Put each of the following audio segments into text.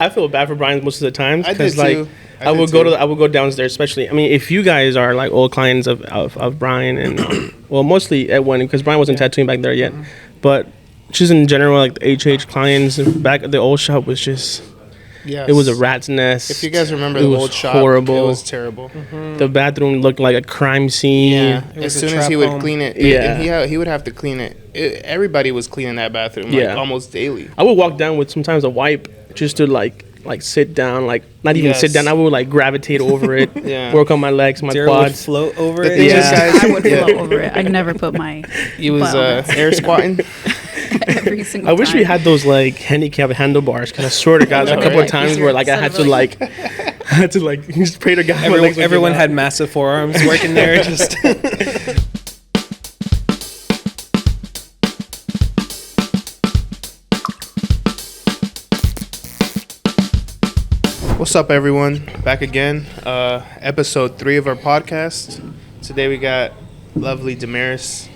I feel bad for Brian most of the times I did because like too. I would go downstairs, especially. I mean, if you guys are like old clients of Brian and well, mostly Edwin because Brian wasn't tattooing back there yet, but just in general, like the HH clients back at the old shop was just. Yes. It was a rat's nest. If you guys remember it the was old shop, horrible. it was terrible. The bathroom looked like a crime scene. Yeah, It was as a soon as he trap would home. clean it, Yeah. and he would have to clean it. Everybody was cleaning that bathroom like Yeah. almost daily. I would walk down with sometimes a wipe just to like sit down, like not even sit down. I would like gravitate over it, Yeah. work on my legs, my Daryl would quads. float over The it. thing is, Yeah. guys, I would float over it. I'd never put my he was butt on it. air squatting. every single I wish we time. had those like handicap handlebars because I swear to God, know, a couple right? of times where like I had to like, I had to like just pray to God. my legs would Everyone give had out. massive forearms working there. Just What's up, everyone? Back again. Episode 3 of our podcast. Today we got lovely Damaris,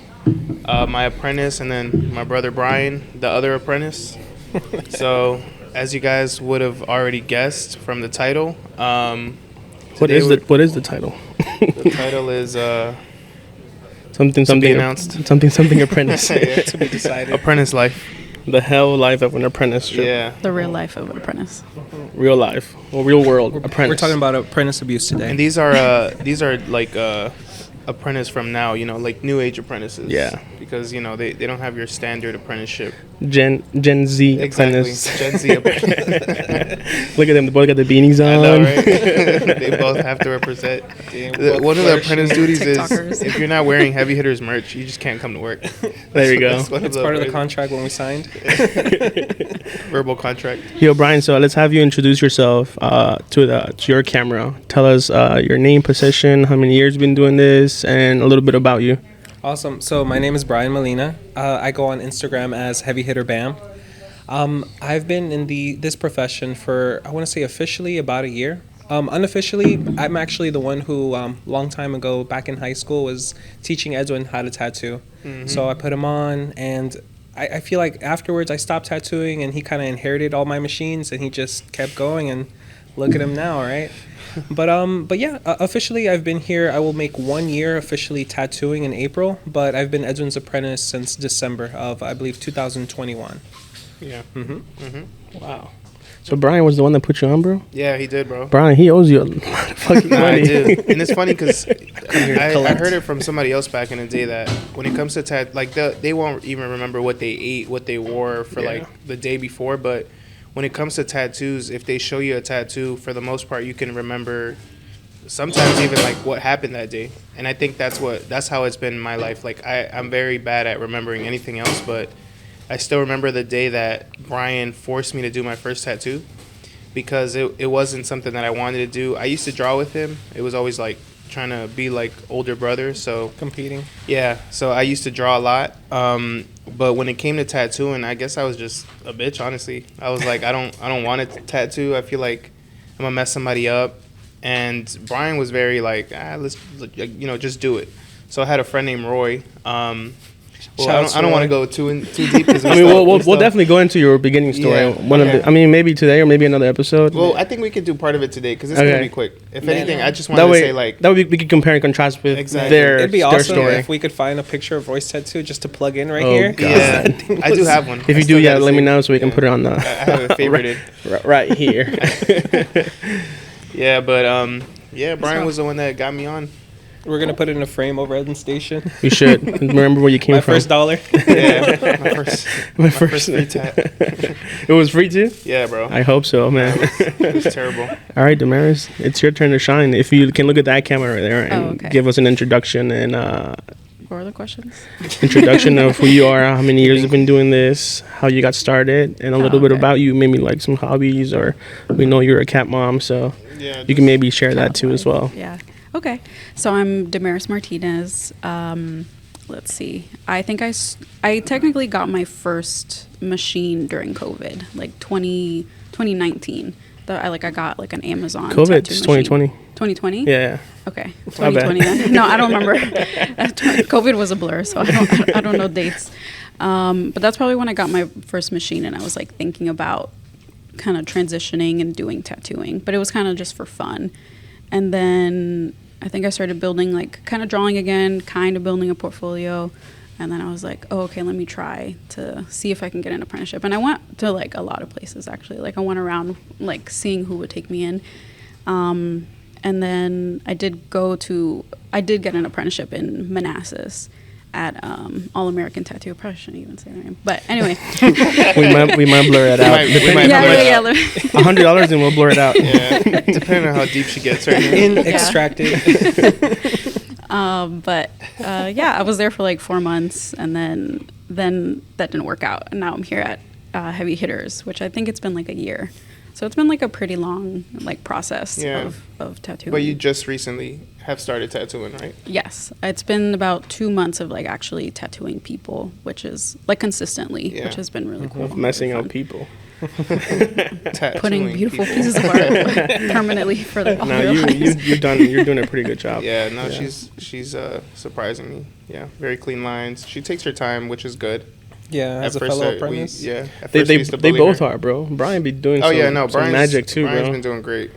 my apprentice, and then my brother Brayan, the other apprentice. So, as you guys would have already guessed from the title, What is the title? the title is Something announced. something apprentice. to be decided. Apprentice Life. The hell life of an apprenticeship. Yeah. The real life of an apprentice. Real life or real world apprentice. We're talking about apprentice abuse today. And these are like apprentice from now, like new age apprentices. Yeah. Because they don't have your standard apprenticeship. Gen Z Exactly. apprentice. Gen Z apprentice. Look at them. They both got the beanies on. I know, right? They both have to represent. One of the apprentice duties is TikTokers. if you're not wearing Heavy Hitters merch, you just can't come to work. There you go. That's one It's part of the apprentice- contract when we signed. verbal contract. Yo, Brian. So let's have you introduce yourself to your camera. Tell us your name, position, how many years you've been doing this, and a little bit about you. Awesome. So my name is Brayan Molina. I go on Instagram as Heavy Hitter Bam. I've been in this profession for, I want to say officially about a year. Unofficially, I'm actually the one who, long time ago, back in high school, was teaching Edwin how to tattoo. Mm-hmm. So I put him on, and I feel like afterwards I stopped tattooing, and he kind of inherited all my machines, and he just kept going, and look at him now, right? But yeah, officially I've been here. I will make 1 year officially tattooing in April, but I've been Edwin's apprentice since December of, I believe, 2021. Yeah. Wow. So Brian was the one that put you on, bro? Yeah, he did, bro. Brian, he owes you a lot of fucking No, I money. do. And it's funny because I collect. heard it from somebody else back in the day that when it comes to like they won't even remember what they ate, what they wore for like the day before. But when it comes to tattoos, if they show you a tattoo, for the most part, you can remember sometimes even like what happened that day. And I think that's how it's been in my life. Like I'm very bad at remembering anything else, but I still remember the day that Brian forced me to do my first tattoo because it wasn't something that I wanted to do. I used to draw with him. It was always like trying to be like older brother. So Competing. yeah, so I used to draw a lot. But when it came to tattooing, I guess I was just a bitch, honestly. I was like, I don't want to tattoo. I feel like I'm gonna mess somebody up. And Brian was very like, let's just do it. So I had a friend named Roy. I don't want to go too deep. I mean, we'll definitely go into your beginning story. Yeah, okay. Maybe today or maybe another episode. Well, I think we could do part of it today because it's Okay. gonna be quick. If anything, I just that wanted to way, say like that way we could compare and contrast with Exactly. their It'd be their awesome story. if we could find a picture of Roy's tattoo just to plug in right Oh, here. God. yeah, I do have one. If you I do, still yeah, gotta let me save know it. so we can Yeah. put it on I have it favorited. right here. Yeah, but Brian was the one that got me on. We're gonna put it in a frame over Edwin Station. You should remember where you came My from. first dollar. Yeah, my first free tat. It was free too. Yeah, bro. I hope so, man. It was terrible. All right, Damaris, it's your turn to shine. If you can look at that camera right there and okay. give us an introduction and What are the questions? introduction of who you are, how many years you've been doing this, how you got started, and a little bit okay. about you, maybe like some hobbies, or we know you're a cat mom, so Yeah, you can maybe share that too as well. Yeah. Okay. So I'm Damaris Martinez. Let's see. I think I technically got my first machine during COVID, like 2019. I got like an Amazon. COVID's 2020. 2020? Yeah. Okay. My bad. 2020 then. No, I don't remember. COVID was a blur, so I don't know dates. But that's probably when I got my first machine, and I was like thinking about kind of transitioning and doing tattooing, but it was kind of just for fun. And then I think I started building, like, kind of drawing again, kind of building a portfolio. And then I was like, oh, okay, let me try to see if I can get an apprenticeship. And I went to, like, a lot of places, actually. Like, I went around, like, seeing who would take me in. And then I did get an apprenticeship in Manassas at All American Tattoo. I probably shouldn't even say their name. But anyway. we might blur it out. $100 and we'll blur it out. Yeah, depending on how deep she gets right now. Extracted. I was there for like 4 months, and then that didn't work out. And now I'm here at Heavy Hitters, which I think it's been like a year. So it's been like a pretty long like process of tattooing. But you just recently have started tattooing, right? Yes. It's been about 2 months of like actually tattooing people, which is like consistently, which has been really cool. Messing up people. Putting beautiful pieces of art permanently for the you're doing a pretty good job. Yeah, no, she's surprising me. Yeah, very clean lines. She takes her time, which is good. Yeah, as a fellow apprentice. They both are, bro. Brian be doing some magic too, Brian's bro. been doing great.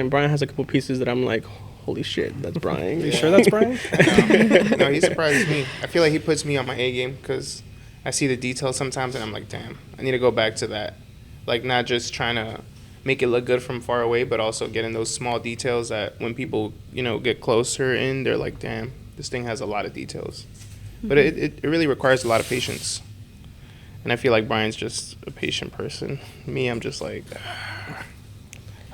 Brian has a couple pieces that I'm like, holy shit, that's Brian. You sure that's Brian? No, he surprises me. I feel like he puts me on my A game because I see the details sometimes and I'm like, damn, I need to go back to that. Like, not just trying to make it look good from far away, but also getting those small details that when people, get closer in, they're like, damn, this thing has a lot of details. Mm-hmm. But it really requires a lot of patience. And I feel like Brian's just a patient person. Me, I'm just like,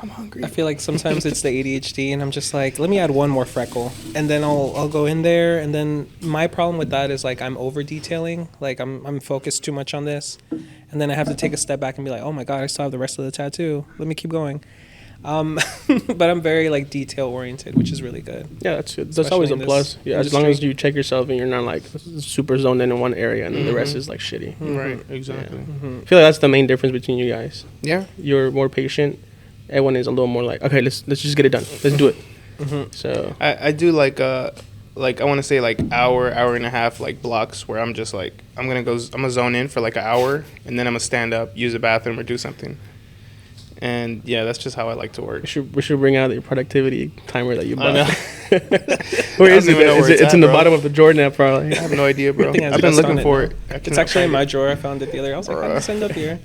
I'm hungry. I feel like sometimes it's the ADHD, and I'm just like, let me add one more freckle, and then I'll go in there. And then my problem with that is like I'm over detailing, like I'm focused too much on this, and then I have to take a step back and be like, oh my god, I still have the rest of the tattoo. Let me keep going. But I'm very like detail oriented, which is really good. Yeah, that's good. That's always a plus. Yeah, as long as you check yourself and you're not like super zoned in one area and then the rest is like shitty. Mm-hmm. Right, exactly. Yeah. Mm-hmm. I feel like that's the main difference between you guys. Yeah, you're more patient. Everyone is a little more like, okay, let's just get it done. Let's do it. Mm-hmm. So I do like I want to say like hour and a half like blocks where I'm just like I'm gonna zone in for like an hour and then I'm gonna stand up, use the bathroom or do something. And yeah, that's just how I like to work. We should bring out your productivity timer that you bought. Where is it? It's in the bottom of the Jordan app, probably. I have no idea, bro. I've been looking for it. It's actually in my drawer. I found it the other day. I was like, I'll send up here.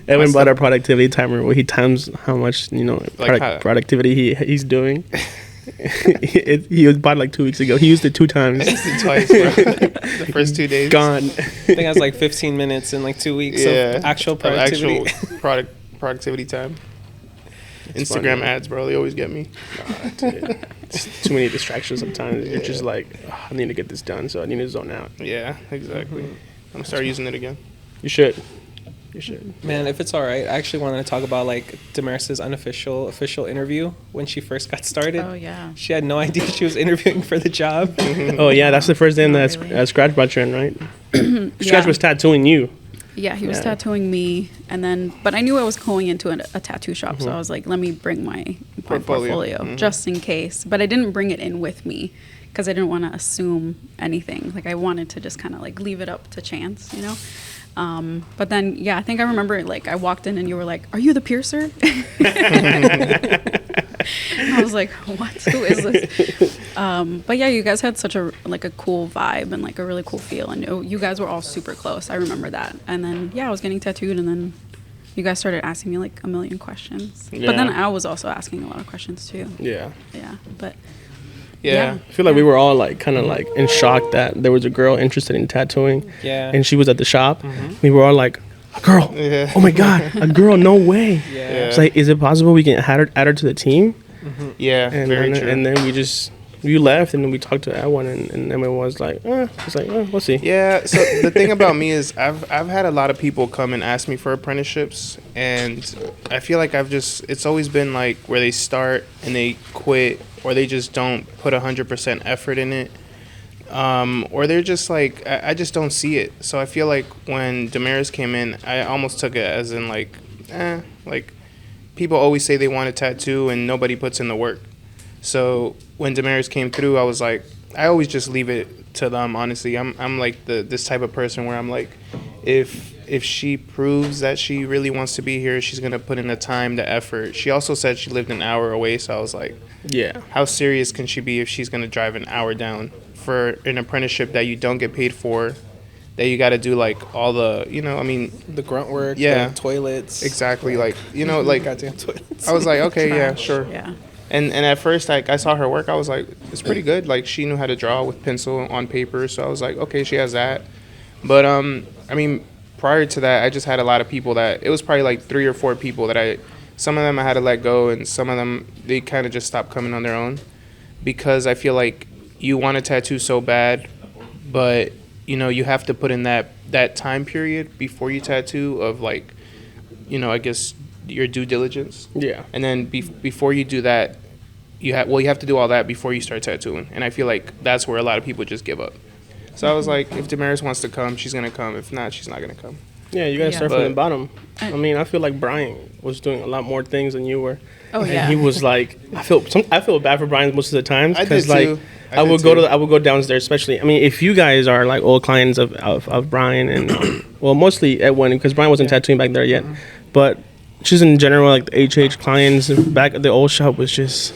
Edwin bought a productivity timer where he times how much productivity he's doing. He bought it like 2 weeks ago. He used it 2 times. I used it twice, bro. The first 2 days. Gone. I think I was like 15 minutes in like 2 weeks of actual productivity. Productivity time. It's Instagram funny, ads, bro. They always get me. It's too many distractions sometimes. You're just like, oh, I need to get this done, so I need to zone out. Yeah, exactly. I'm gonna start using it again. You should. Man, if it's all right, I actually wanted to talk about like Damaris's official interview when she first got started. Oh yeah. She had no idea she was interviewing for the job. Oh yeah, that's the first day that Scratch brought you in, right? Scratch was tattooing you. Yeah, he was tattooing me, but I knew I was going into a tattoo shop, so I was like, let me bring my portfolio just in case. But I didn't bring it in with me because I didn't want to assume anything. Like I wanted to just kind of like leave it up to chance, But then, yeah, I think I remember like I walked in and you were like, "Are you the piercer?" And I was like, "What? Who is this?" But yeah, you guys had such a cool vibe and like a really cool feel, and you guys were all super close. I remember that. And then I was getting tattooed, and then you guys started asking me like a million questions. Yeah. But then I was also asking a lot of questions too. Yeah. Yeah, but. Yeah. I feel like we were all like kind of like in shock that there was a girl interested in tattooing. Yeah. And she was at the shop. Mm-hmm. We were all like, a girl. Yeah. Oh my God, a girl, no way. Yeah. It's like, is it possible we can add her to the team? Mm-hmm. Yeah, very true. And then you left and then we talked to Edwin and Edwin was like, we'll see. Yeah, so the thing about me is I've had a lot of people come and ask me for apprenticeships, and I feel like it's always been like where they start and they quit, or they just don't put 100% effort in it, or they're just like, I just don't see it. So I feel like when Damaris came in, I almost took it as in like people always say they want a tattoo and nobody puts in the work. So when Damaris came through, I was like, I always just leave it to them, honestly. I'm like this type of person where I'm like, if if she proves that she really wants to be here, she's gonna put in the time, the effort. She also said she lived an hour away, so I was like, Yeah. how serious can she be if she's gonna drive an hour down for an apprenticeship that you don't get paid for, that you got to do like all the, you know, I mean, The grunt work, Yeah. the toilets. exactly, like, you know, like, Goddamn toilets. I was like, okay, yeah, Trash. sure. Yeah. And at first, like, I saw her work, I was like, it's pretty good. Like, she knew how to draw with pencil on paper, so I was like, okay, she has that. But I mean, prior to that, I just had a lot of people that it was probably like 3 or 4 people that some of them I had to let go, and some of them they kind of just stopped coming on their own, because I feel like you want a tattoo so bad, but you know you have to put in that time period before you tattoo of, like, you know, I guess your due diligence. Yeah. And then before you do that, you have to do all that before you start tattooing. And I feel like that's where a lot of people just give up. So I was like, if Damaris wants to come, she's gonna come. If not, she's not gonna come. Yeah, you gotta Yeah. start from the But- bottom. I mean, I feel like Brian was doing a lot more things than you were. Oh, And yeah. he was like, I feel bad for Brian most of the times, I did because like too. I would go downstairs, especially. I mean, if you guys are like old clients of Brian and well, mostly Edwin, because Brian wasn't tattooing back there yet, but just in general, like the HH clients back at the old shop was just.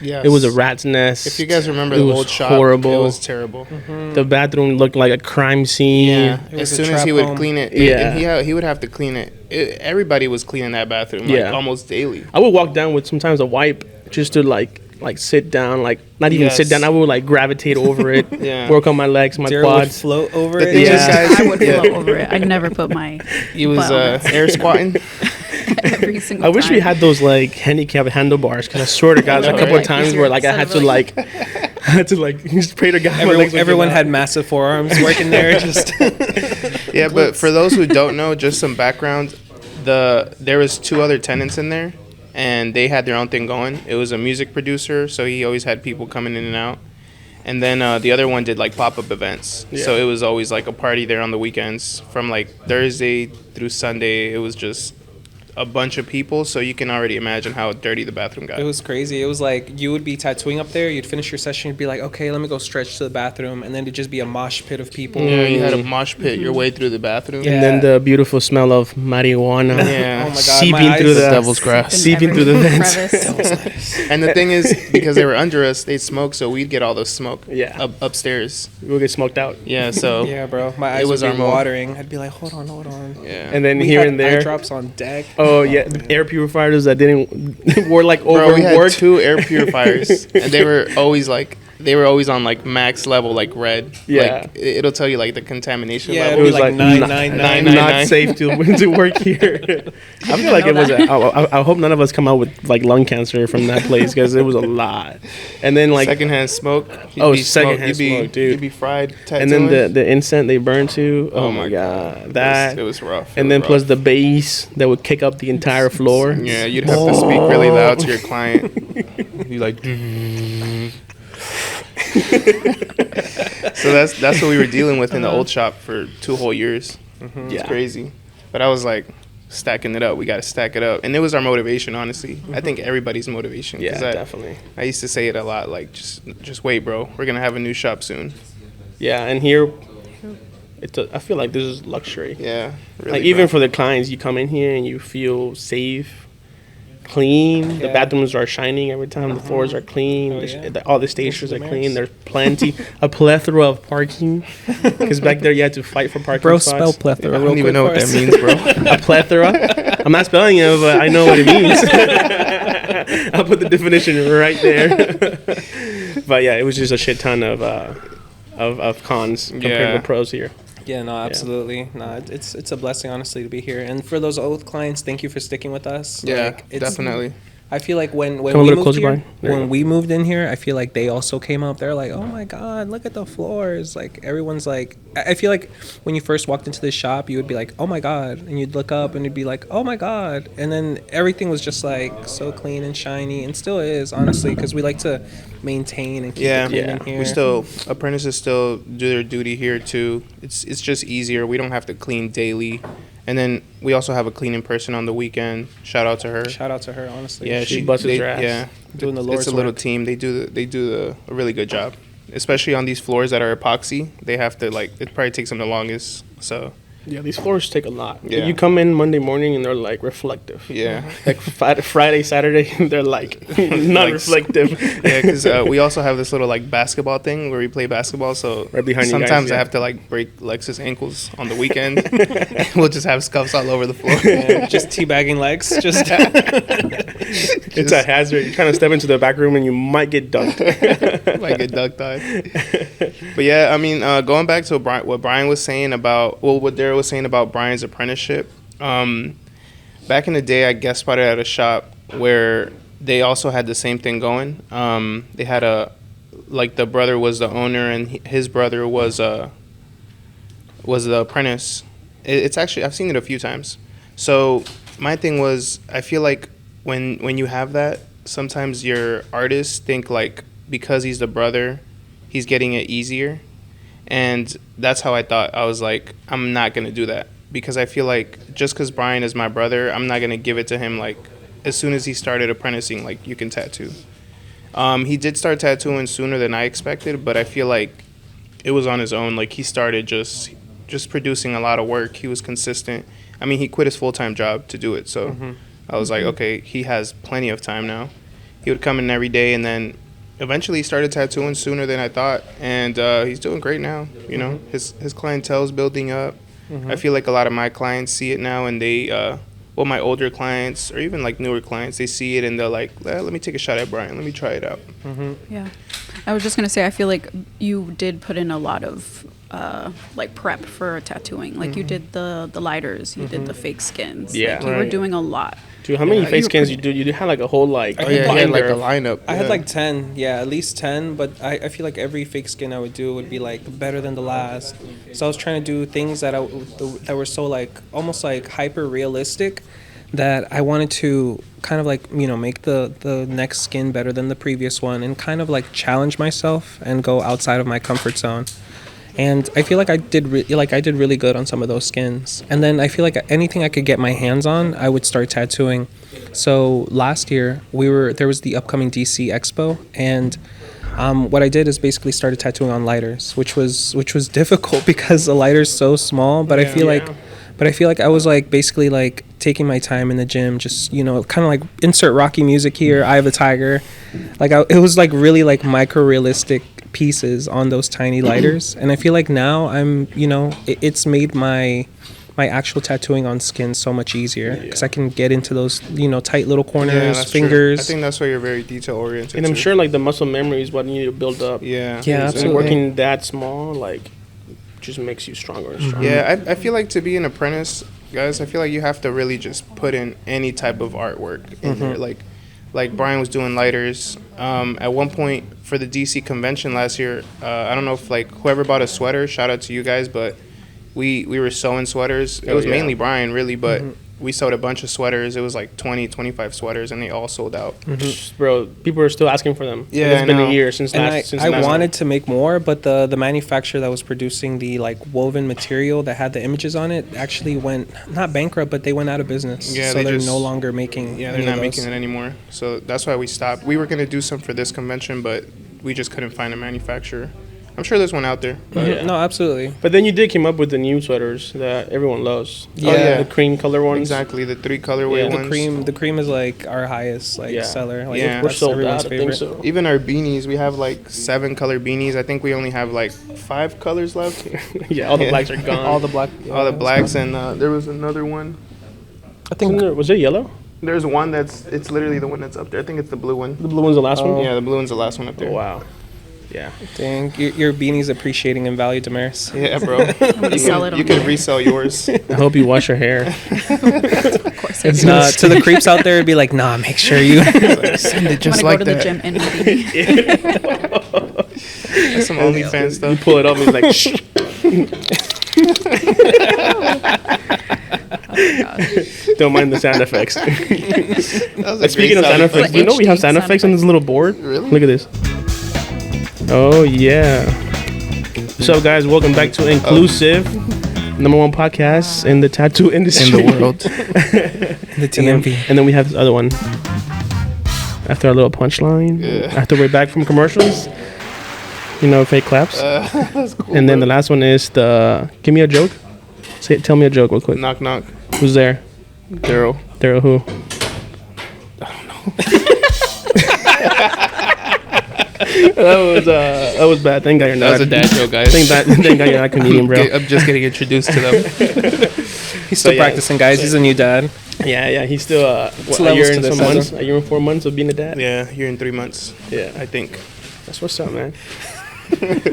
Yeah. It was a rat's nest. If you guys remember it the was old shop, horrible. it was terrible. The bathroom looked like a crime scene. Yeah. It was As a soon as he trap would home. clean it, Yeah. and he would have to clean it. Everybody was cleaning that bathroom, like, Yeah. almost daily. I would walk down with sometimes a wipe just to like sit down, like not even sit Yes. down. I would like gravitate over it, Yeah. work on my legs, my Daryl would quads. float over The it. thing is, Yeah. guys, I would float over it. I'd never put my he was butt on it air squatting. every single I wish we time. had those like handicap handlebars, because I swear to God, know, a couple right? of times Easier where like I had to instead like, I had to like just pray to God. my legs would Everyone give had out. massive forearms working there. Just Yeah, but for those who don't know, just some background. There was 2 other tenants in there, and they had their own thing going. It was a music producer, so he always had people coming in and out. And then the other one did like pop-up events. Yeah. So it was always like a party there on the weekends from like Thursday through Sunday. It was just a bunch of people, so you can already imagine how dirty the bathroom got. it was crazy. It was like you would be tattooing up there. You'd finish your session. You'd be like, okay, let me go stretch to the bathroom, and then it'd just be a mosh pit of people. Yeah, you had a mosh pit your way through the bathroom. Yeah. And then the beautiful smell of marijuana Yeah. Oh my God, seeping my through eyes- the Devil's grass. seeping through the Every vents. crevice. And the thing is, because they were under us, they'd smoke, so we'd get all the smoke Yeah. upstairs. We'll get smoked out. Yeah, so Yeah, bro. My It eyes was would our be mode. watering. I'd be like, hold on. yeah. And then We here had and there. eye drops on deck. Oh yeah, the air purifiers that didn't were like Bro, we had overworked. 2 air purifiers, and they were always on like max level, like red. Yeah. Like, it'll tell you like the contamination Yeah, It level. it'd was be like like 999. nine, not nine. safe to work here. I feel like know it was. that. I hope none of us come out with like lung cancer from that place, because it was a lot. And then like, Secondhand smoke. Secondhand smoke, dude. You'd be fried. and then tattooing. the incense they burned too. Oh, my God, that. it was rough. And then plus the bass that would kick up the entire floor. Yeah, you'd have to speak really loud to your client. Be like. So that's what we were dealing with in the old shop for 2 whole years. It's Yeah. crazy. But I was like, stacking it up. We got to stack it up. And it was our motivation, honestly. I think everybody's motivation. 'cause Yeah, I, definitely. I used to say it a lot, like, just wait, bro. We're going to have a new shop soon. Yeah, and here, I feel like this is luxury. Yeah. Really, Like even bro. for the clients, you come in here and you feel safe, clean. The Yeah. bathrooms are shining every time. The floors are clean. Oh, the yeah. all the stations are Damaris. clean. There's plenty, a plethora of parking. Because back there you had to fight for parking Bro, spots. spell plethora. I real don't even quick know what for that us. means, bro. A plethora. I'm not spelling it, but I know what it means. I'll put the definition right there. But yeah, it was just a shit ton of cons compared Yeah. to the pros here. Yeah, no, absolutely. No, it's a blessing, honestly, to be here. And for those old clients, thank you for sticking with us. Yeah, Like, it's- definitely. I feel like when Come a we little moved closer, here, Brian. There you when go. we moved in here, I feel like they also came up. They're like, "Oh my God, look at the floors!" Like everyone's like, I feel like when you first walked into the shop, you would be like, "Oh my God," and you'd look up and you'd be like, "Oh my God," and then everything was just like so clean and shiny, and still is, honestly, because we like to maintain and keep Yeah, it clean in here. we still apprentices still do their duty here too. It's just easier. We don't have to clean daily, and then we also have a cleaning person on the weekend. Shout out to her. Shout out to her, honestly. Yeah, She busts they- her ass. Yeah, Doing the it's Lord's a little work. team. They do a really good job, especially on these floors that are epoxy. They have to it probably takes them the longest. So Yeah, these floors take a lot. Yeah. You come in Monday morning and they're like reflective. Yeah. Like Friday, Saturday, they're like not reflective. Yeah, because we also have this little like basketball thing where we play basketball. So Right behind you guys, sometimes I yeah. have to like break Lex's ankles on the weekend. We'll just have scuffs all over the floor. Yeah, just teabagging legs. Just It's a hazard. You're trying to step into the back room and you might get dunked. Like a duck dive. But yeah, I mean, going back to what Brian was saying about, what Daryl was saying about Brian's apprenticeship. Back in the day, I guest spotted at a shop where they also had the same thing going. They had the brother was the owner and his brother was the apprentice. It's actually, I've seen it a few times. So my thing was, I feel like when you have that, sometimes your artists think like because he's the brother, he's getting it easier. And that's how I thought. I was like, I'm not going to do that. Because I feel like just because Brian is my brother, I'm not going to give it to him like as soon as he started apprenticing, like you can tattoo. He did start tattooing sooner than I expected, but I feel like it was on his own. Like he started just producing a lot of work. He was consistent. I mean, he quit his full-time job to do it. So I was like, okay, he has plenty of time now. He would come in every day, and then eventually he started tattooing sooner than I thought, and he's doing great now. You know, his clientele's building up. I feel like a lot of my clients see it now, and they, my older clients or even like newer clients, they see it and they're like, let me take a shot at Brian. Let me try it out. Yeah. I was just going to say, I feel like you did put in a lot of like prep for tattooing. Like you did the lighters, you did the fake skins. Yeah. Like you were Right. doing a lot. Dude, how many Yeah, face you were scans pretty- you do? You had like a whole like Oh yeah, he had like binder. a lineup. I had like 10, yeah, at least 10, but I feel like every fake skin I would do would be like better than the last. So I was trying to do things that that were so like almost like hyper realistic that I wanted to kind of like, you know, make the next skin better than the previous one and kind of like challenge myself and go outside of my comfort zone. And I feel like I did really good on some of those skins. And then I feel like anything I could get my hands on, I would start tattooing. So last year there was the upcoming DC Expo, and what I did is basically started tattooing on lighters, which was difficult because the lighter's so small. But I feel like I was like basically like taking my time in the gym, just, you know, kind of like insert Rocky music here, Eye of the Tiger. Like it was like really like micro realistic pieces on those tiny lighters, and I feel like now I'm, you know, it's made my actual tattooing on skin so much easier because I can get into those, you know, tight little corners, that's fingers. True. I think that's why you're very detail oriented. And I'm sure like the muscle memory is what you need to build up. Yeah. Yeah, And absolutely. working that small like just makes you stronger and stronger. Yeah, I feel like to be an apprentice, guys, I feel like you have to really just put in any type of artwork in there. Like Brian was doing lighters. At one point for the DC convention last year, I don't know if like whoever bought a sweater, shout out to you guys, but we were sewing sweaters. It was mainly Brian really, but we sewed a bunch of sweaters. It was like 20, 25 sweaters, and they all sold out. Bro, people are still asking for them. Yeah, It's I been know. a year since And last. I wanted to make more, but the manufacturer that was producing the like woven material that had the images on it actually went not bankrupt, but they went out of business. Yeah, so they they're just- no longer making. Yeah, any they're of not those. making it anymore. So that's why we stopped. We were gonna do some for this convention, but we just couldn't find a manufacturer. I'm sure there's one out there. But Yeah. No, absolutely. But then you did come up with the new sweaters that everyone loves. Yeah. The cream color ones. exactly, the 3 colorway Yeah. ones. The cream is like our highest like Yeah. seller. Like, Yeah. We're that's sold everyone's out. I think favorite. so. Even our beanies, we have like 7 color beanies. I think we only have like 5 colors left. Yeah, all the Yeah. blacks are gone. All the black. All the blacks, and there was another one. I think Was it yellow? There's one it's literally the one that's up there. I think it's the blue one. The blue one's the last one. Yeah, the blue one's the last one up there. Oh, wow. Yeah. dang, your beanie's appreciating in value, Damaris. Yeah, bro. gonna sell it on You can eBay. resell yours. I hope you wash your hair. Of course I do. To the creeps out there, it'd be like, nah, make sure you. Send it I'm just gonna like go to the that. gym in my beanie. That's some OnlyFans You stuff. pull it up and it's like, shh. Oh my gosh. Don't mind the sound effects. That was a Speaking great of sound effect. effects, you know we have sound Sound effects on this little board? Really? Look at this. Oh, yeah. So, guys, welcome back to Inklusive, #1 podcast in the tattoo industry. In the world. The And TMV. then we have this other one. After our little punchline, Yeah. after we're back from commercials, you know, fake claps. That's cool. And then the last one is the give me a joke. Tell me a joke real quick. Knock knock. Who's there? Daryl. Daryl who? That was bad. Thank God you're not. That was a dad joke, guys. Thank God you're not a comedian, bro. I'm just getting introduced to them. He's still practicing, guys. He's a new dad. Yeah. He's still a levels year to and this, some months. Edwin. A year and 4 months of being a dad. Yeah, here in 3 months. Yeah. I think. That's what's up, man.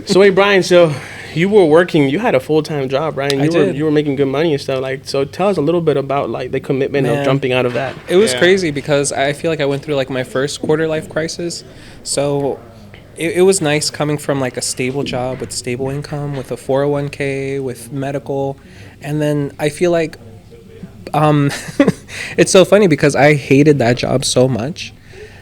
So wait, Brian. So you were working. You had a full-time job, Brian. I did. You were making good money and stuff. Like, so tell us a little bit about like the commitment of Man. jumping out of that. It was Yeah. crazy because I feel like I went through like my first quarter life crisis. So it was nice coming from like a stable job with stable income, with a 401k, with medical. And then I feel like it's so funny because I hated that job so much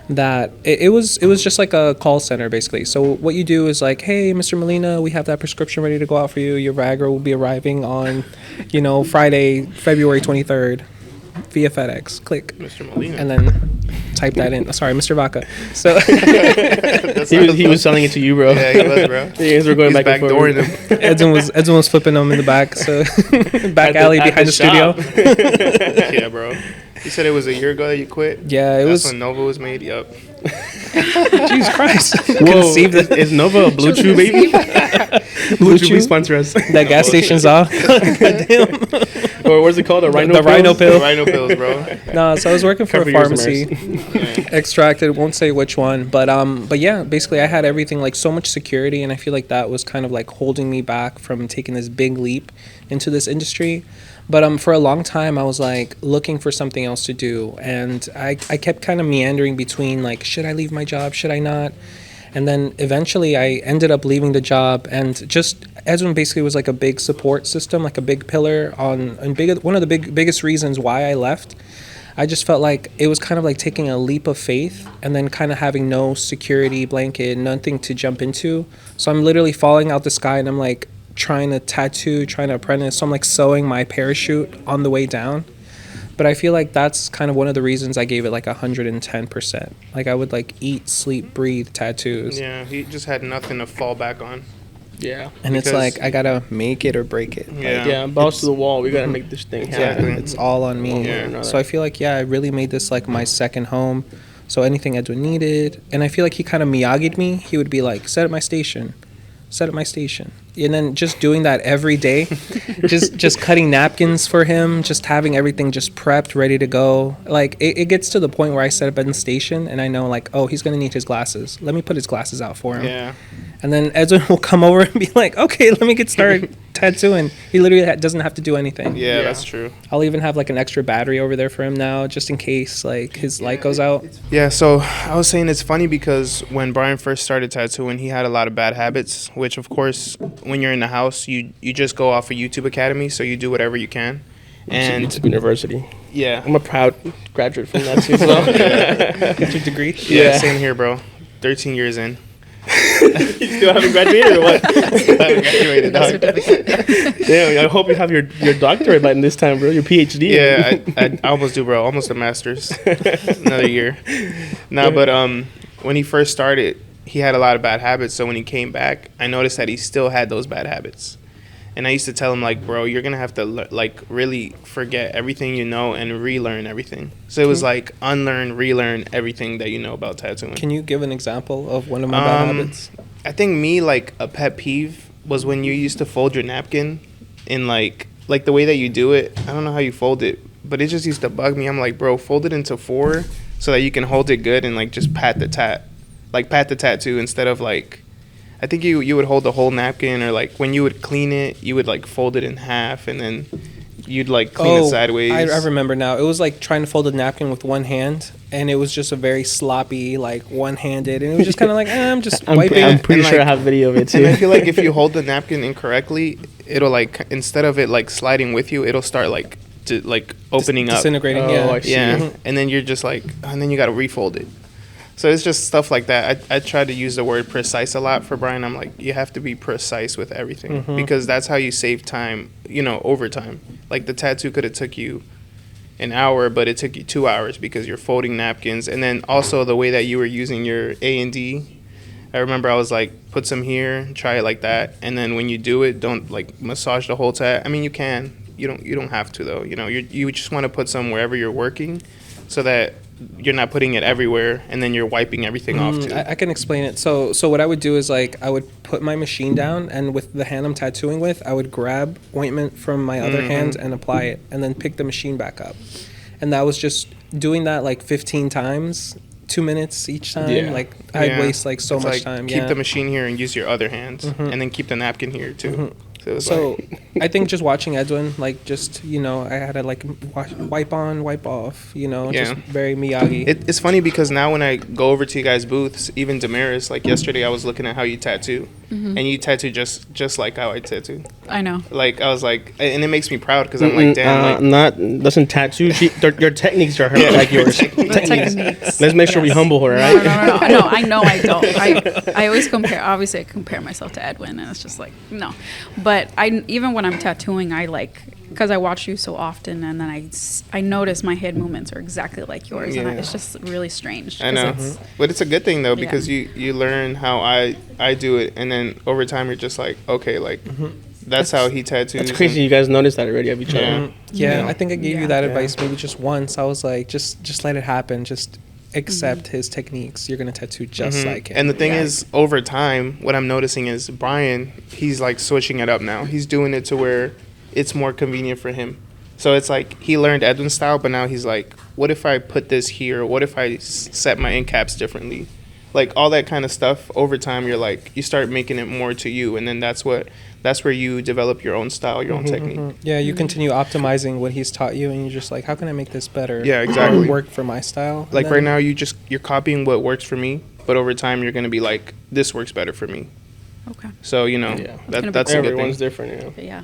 that it was just like a call center basically. So what you do is like, hey, Mr. Molina, we have that prescription ready to go out for you. Your Viagra will be arriving on, Friday, February 23rd via FedEx. Click. Mr. Molina. And then type that in. Sorry, Mr. Vaca. So He was selling it to you, bro. Yeah, he was, bro. You guys were going He's back and backdooring forth. him. Edwin was flipping them in the back. So back At alley at behind the studio. shop. Yeah, bro. You said it was a year ago that you quit? Yeah, it That's was. when Nova was made? Yup. Jesus Christ. Whoa, Conceive that. is Nova a Blue Chew baby? Blue Chew, Chew? please sponsor us. That gas station's off. Goddamn. Or what's it called? A rhino The rhino pill. Rhino pills, bro. No, so I was working for Cover a yours, pharmacy. Extracted, won't say which one, but yeah, basically I had everything, like so much security, and I feel like that was kind of like holding me back from taking this big leap into this industry. But for a long time I was like looking for something else to do, and I kept kind of meandering between like, should I leave my job, should I not? And then eventually I ended up leaving the job, and just Edwin basically was like a big support system, like a big pillar one of the biggest reasons why I left. I just felt like it was kind of like taking a leap of faith and then kind of having no security blanket, nothing to jump into. So I'm literally falling out the sky, and I'm like trying to tattoo, trying to apprentice. So I'm like sewing my parachute on the way down. But I feel like that's kind of one of the reasons I gave it like 110%. Like I would like eat, sleep, breathe tattoos. Yeah, he just had nothing to fall back on. Yeah. And it's Because- like I gotta make it or break it. Yeah. Yeah, balls to the wall. We gotta make this thing happen. Exactly. It's all on me. Yeah. So I feel like, I really made this like my second home. So anything Edwin needed. And I feel like he kind of Miyagi'd me. He would be like, set at my station. And then just doing that every day, just cutting napkins for him, just having everything just prepped, ready to go. Like it gets to the point where I set up at the station and I know like, oh, he's gonna need his glasses. Let me put his glasses out for him. Yeah. And then Edwin will come over and be like, okay, let me get started tattooing. He literally doesn't have to do anything. Yeah, that's true. I'll even have like an extra battery over there for him now, just in case like his light goes out. Yeah, so I was saying it's funny because when Brian first started tattooing, he had a lot of bad habits, which of course, when you're in the house, you just go off a YouTube Academy, so you do whatever you can. And It's university. yeah. I'm a proud graduate from that too. So. Get your degree. Yeah, same here, bro. 13 years in. You still haven't graduated or what? I haven't graduated, dog. Certificate. Damn, I hope you have your doctorate by this time, bro. Your PhD. Yeah, I almost do, bro. Almost a master's. Another year. No, but when he first started, he had a lot of bad habits. So when he came back, I noticed that he still had those bad habits. And I used to tell him, like, bro, you're going to have to, like, really forget everything you know and relearn everything. So it was like unlearn, relearn everything that you know about tattooing. Can you give an example of one of my bad habits? I think me, like, a pet peeve was when you used to fold your napkin in, like the way that you do it. I don't know how you fold it, but it just used to bug me. I'm like, bro, fold it into 4 so that you can hold it good and, like, just pat the tattoo instead of, like, I think you would hold the whole napkin, or, like, when you would clean it, you would, like, fold it in half and then you'd, like, clean it sideways. I remember now. It was like trying to fold a napkin with one hand, and it was just a very sloppy, like one-handed, and it was just kind of like, I'm just wiping. I'm pretty And, sure I like- have video of it And I too. feel like if you hold the napkin incorrectly, it'll, like, instead of it, like, sliding with you, it'll start, like, opening up. Disintegrating, Oh, yeah. I see. Yeah, Mhm. and then you're just like, and then you got to refold it. So it's just stuff like that. I try to use the word precise a lot for Brian. I'm like, you have to be precise with everything because that's how you save time, over time. Like the tattoo could have took you an hour, but it took you 2 hours because you're folding napkins. And then also the way that you were using your A&D. I remember I was like, put some here, try it like that. And then when you do it, don't like massage the whole tat. I mean, you can, you don't have to though. You know, you just want to put some wherever you're working, so that you're not putting it everywhere and then you're wiping everything off too. I can explain it. So what I would do is like I would put my machine down, and with the hand I'm tattooing with, I would grab ointment from my other hand and apply it, and then pick the machine back up. And that was just doing that like 15 times, 2 minutes each time. Yeah. Like I'd Yeah. waste like so It's much like, time. Keep Yeah. the machine here and use your other hand, and then keep the napkin here too. So, it's So like, I think just watching Edwin, like just, you know, I had to like wipe on, wipe off, you know, Yeah. just very Miyagi. it's funny because now when I go over to you guys' booths, even Damaris, like yesterday I was looking at how you tattoo, and you tattoo just like how I tattoo. I know. Like I was like, and it makes me proud because I'm like, damn, like, doesn't tattoo. Your techniques are her like yours. The techniques. Let's make sure we Yes. humble her, No, right? no, I know I don't. I always compare. Obviously, I compare myself to Edwin, and it's just like no. But even when I'm tattooing, I like because I watch you so often, and then I notice my head movements are exactly like yours, and Yeah. it's just really strange. I 'cause know, it's- but it's a good thing though Yeah. because you learn how I do it, and then over time you're just like, okay, like that's how he tattoos. It's crazy. You guys noticed that already of each Yeah. other. Yeah, Yeah. I think I gave Yeah. you that Yeah. advice maybe just once. I was like, just let it happen. Just accept his techniques. You're gonna tattoo just like him. And the thing Yeah. is, over time, what I'm noticing is Brayan, he's like switching it up now. He's doing it to where it's more convenient for him. So it's like he learned Edwin's style, but now he's like, what if I put this here? What if I set my end caps differently? Like all that kind of stuff. Over time, you're like, you start making it more to you, and then that's where you develop your own style, your own technique. Yeah, you continue optimizing what he's taught you, and you're just like, how can I make this better? Yeah, exactly. Or work for my style. Like And right then- now, you're copying what works for me, but over time, you're gonna be like, this works better for me. Okay. So you know, Yeah. that's Gonna a be good Everyone's thing. different, you know. But yeah.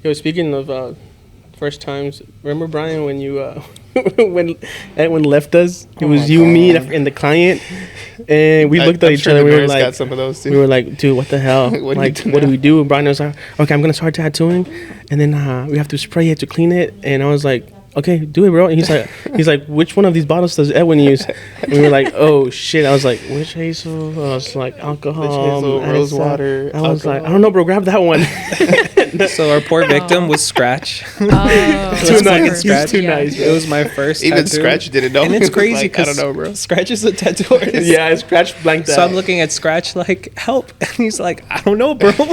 Yo, speaking of first times, remember Brian when you when Edwin left us? It was you, me, and the client, and we looked at I'm each sure other. We were Damaris like, got some of those too. we were like, dude, what the hell? What do like, you do what do now? we do? And Brian was like, okay, I'm gonna start tattooing, and then we have to spray it to clean it. And I was like, okay, do it, bro. And he's like, which one of these bottles does Edwin use? And we were like, oh shit. I was like, which hazel? I was like, alcohol, Which hazel, rose Edison. water, I was like, alcohol. I don't know, bro. Grab that one. So our poor victim was Scratch. Oh, Too That's nice. fucking He's Scratch. too nice. It was my first Even tattoo. Scratch didn't know. And He it's was crazy like, I because don't know, bro. Scratch is a tattoo artist. Yeah, I scratched blanked out. So I'm looking at Scratch like, help. And he's like, I don't know, bro. Bro,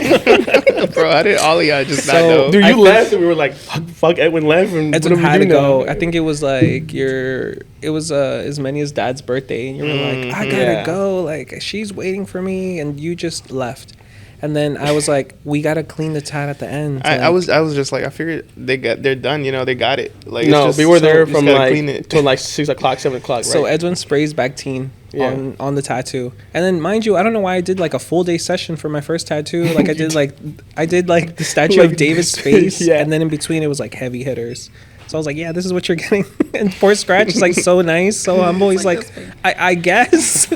how did all of y'all just not So- know? Dude, I you think- left, and we were like, "Fuck, Edwin left." And Edwin what do we had to do go. now? I think it was like it was as many as Dad's birthday, and you were like, I gotta Yeah. go. Like she's waiting for me, and you just left. And then I was like, we gotta clean the tat at the end. I was just like, I figured they're done. You know, they got it. Like it's No, just- we were there you just from gotta clean like it. till like 6 o'clock, 7 o'clock. Right? So Edwin sprays Bactine Yeah. on the tattoo, and then mind you, I don't know why I did like a full day session for my first tattoo. Like I did like the statue Like of David's this, face, yeah. and then in between it was like heavy hitters. So I was like, yeah, this is what you're getting. And poor Scratch is like so nice, so humble. He's like like, this big. I guess.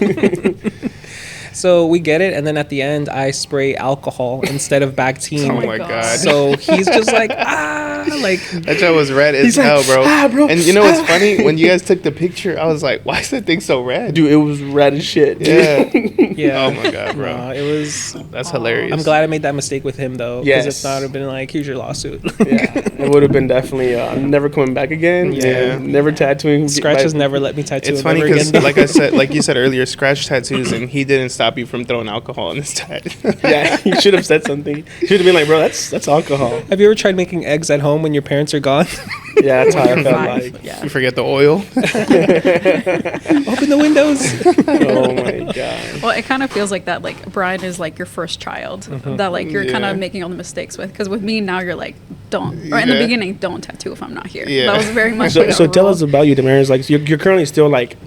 So we get it, and then at the end, I spray alcohol instead of Bactine. Oh my my God. god. So he's just like, like That shit was red as He's like, hell, bro. bro. And you know what's funny? When you guys took the picture, I was like, why is that thing so red? dude, it was red as shit. dude. Yeah. yeah. Oh my god, bro. It was. That's hilarious. I'm glad I made that mistake with him though, because Yes. if not, it'd been like, here's your lawsuit. Yeah, it would have been definitely. I'm never coming back again. Yeah. and never tattooing. Scratch like- has never let me tattoo It's him funny ever because, again. like I said, like you said earlier, Scratch tattoos, and he didn't stop you from throwing alcohol in his tat. Yeah, you should have said something. You should have been like, bro, that's alcohol. Have you ever tried making eggs at home when your parents are gone? Yeah, that's how I You're felt five. like. Yeah. You forget the oil. Open the windows. Oh my god. Well, it kind of feels like that. Like Brian is like your first child that like you're kind Yeah. of making all the mistakes with. Because with me now, you're like, don't. Or in the Yeah. beginning, don't tattoo if I'm not here. Yeah. That was very much. So, like so a tell rule. us about you, Damaris. Like, you're currently still like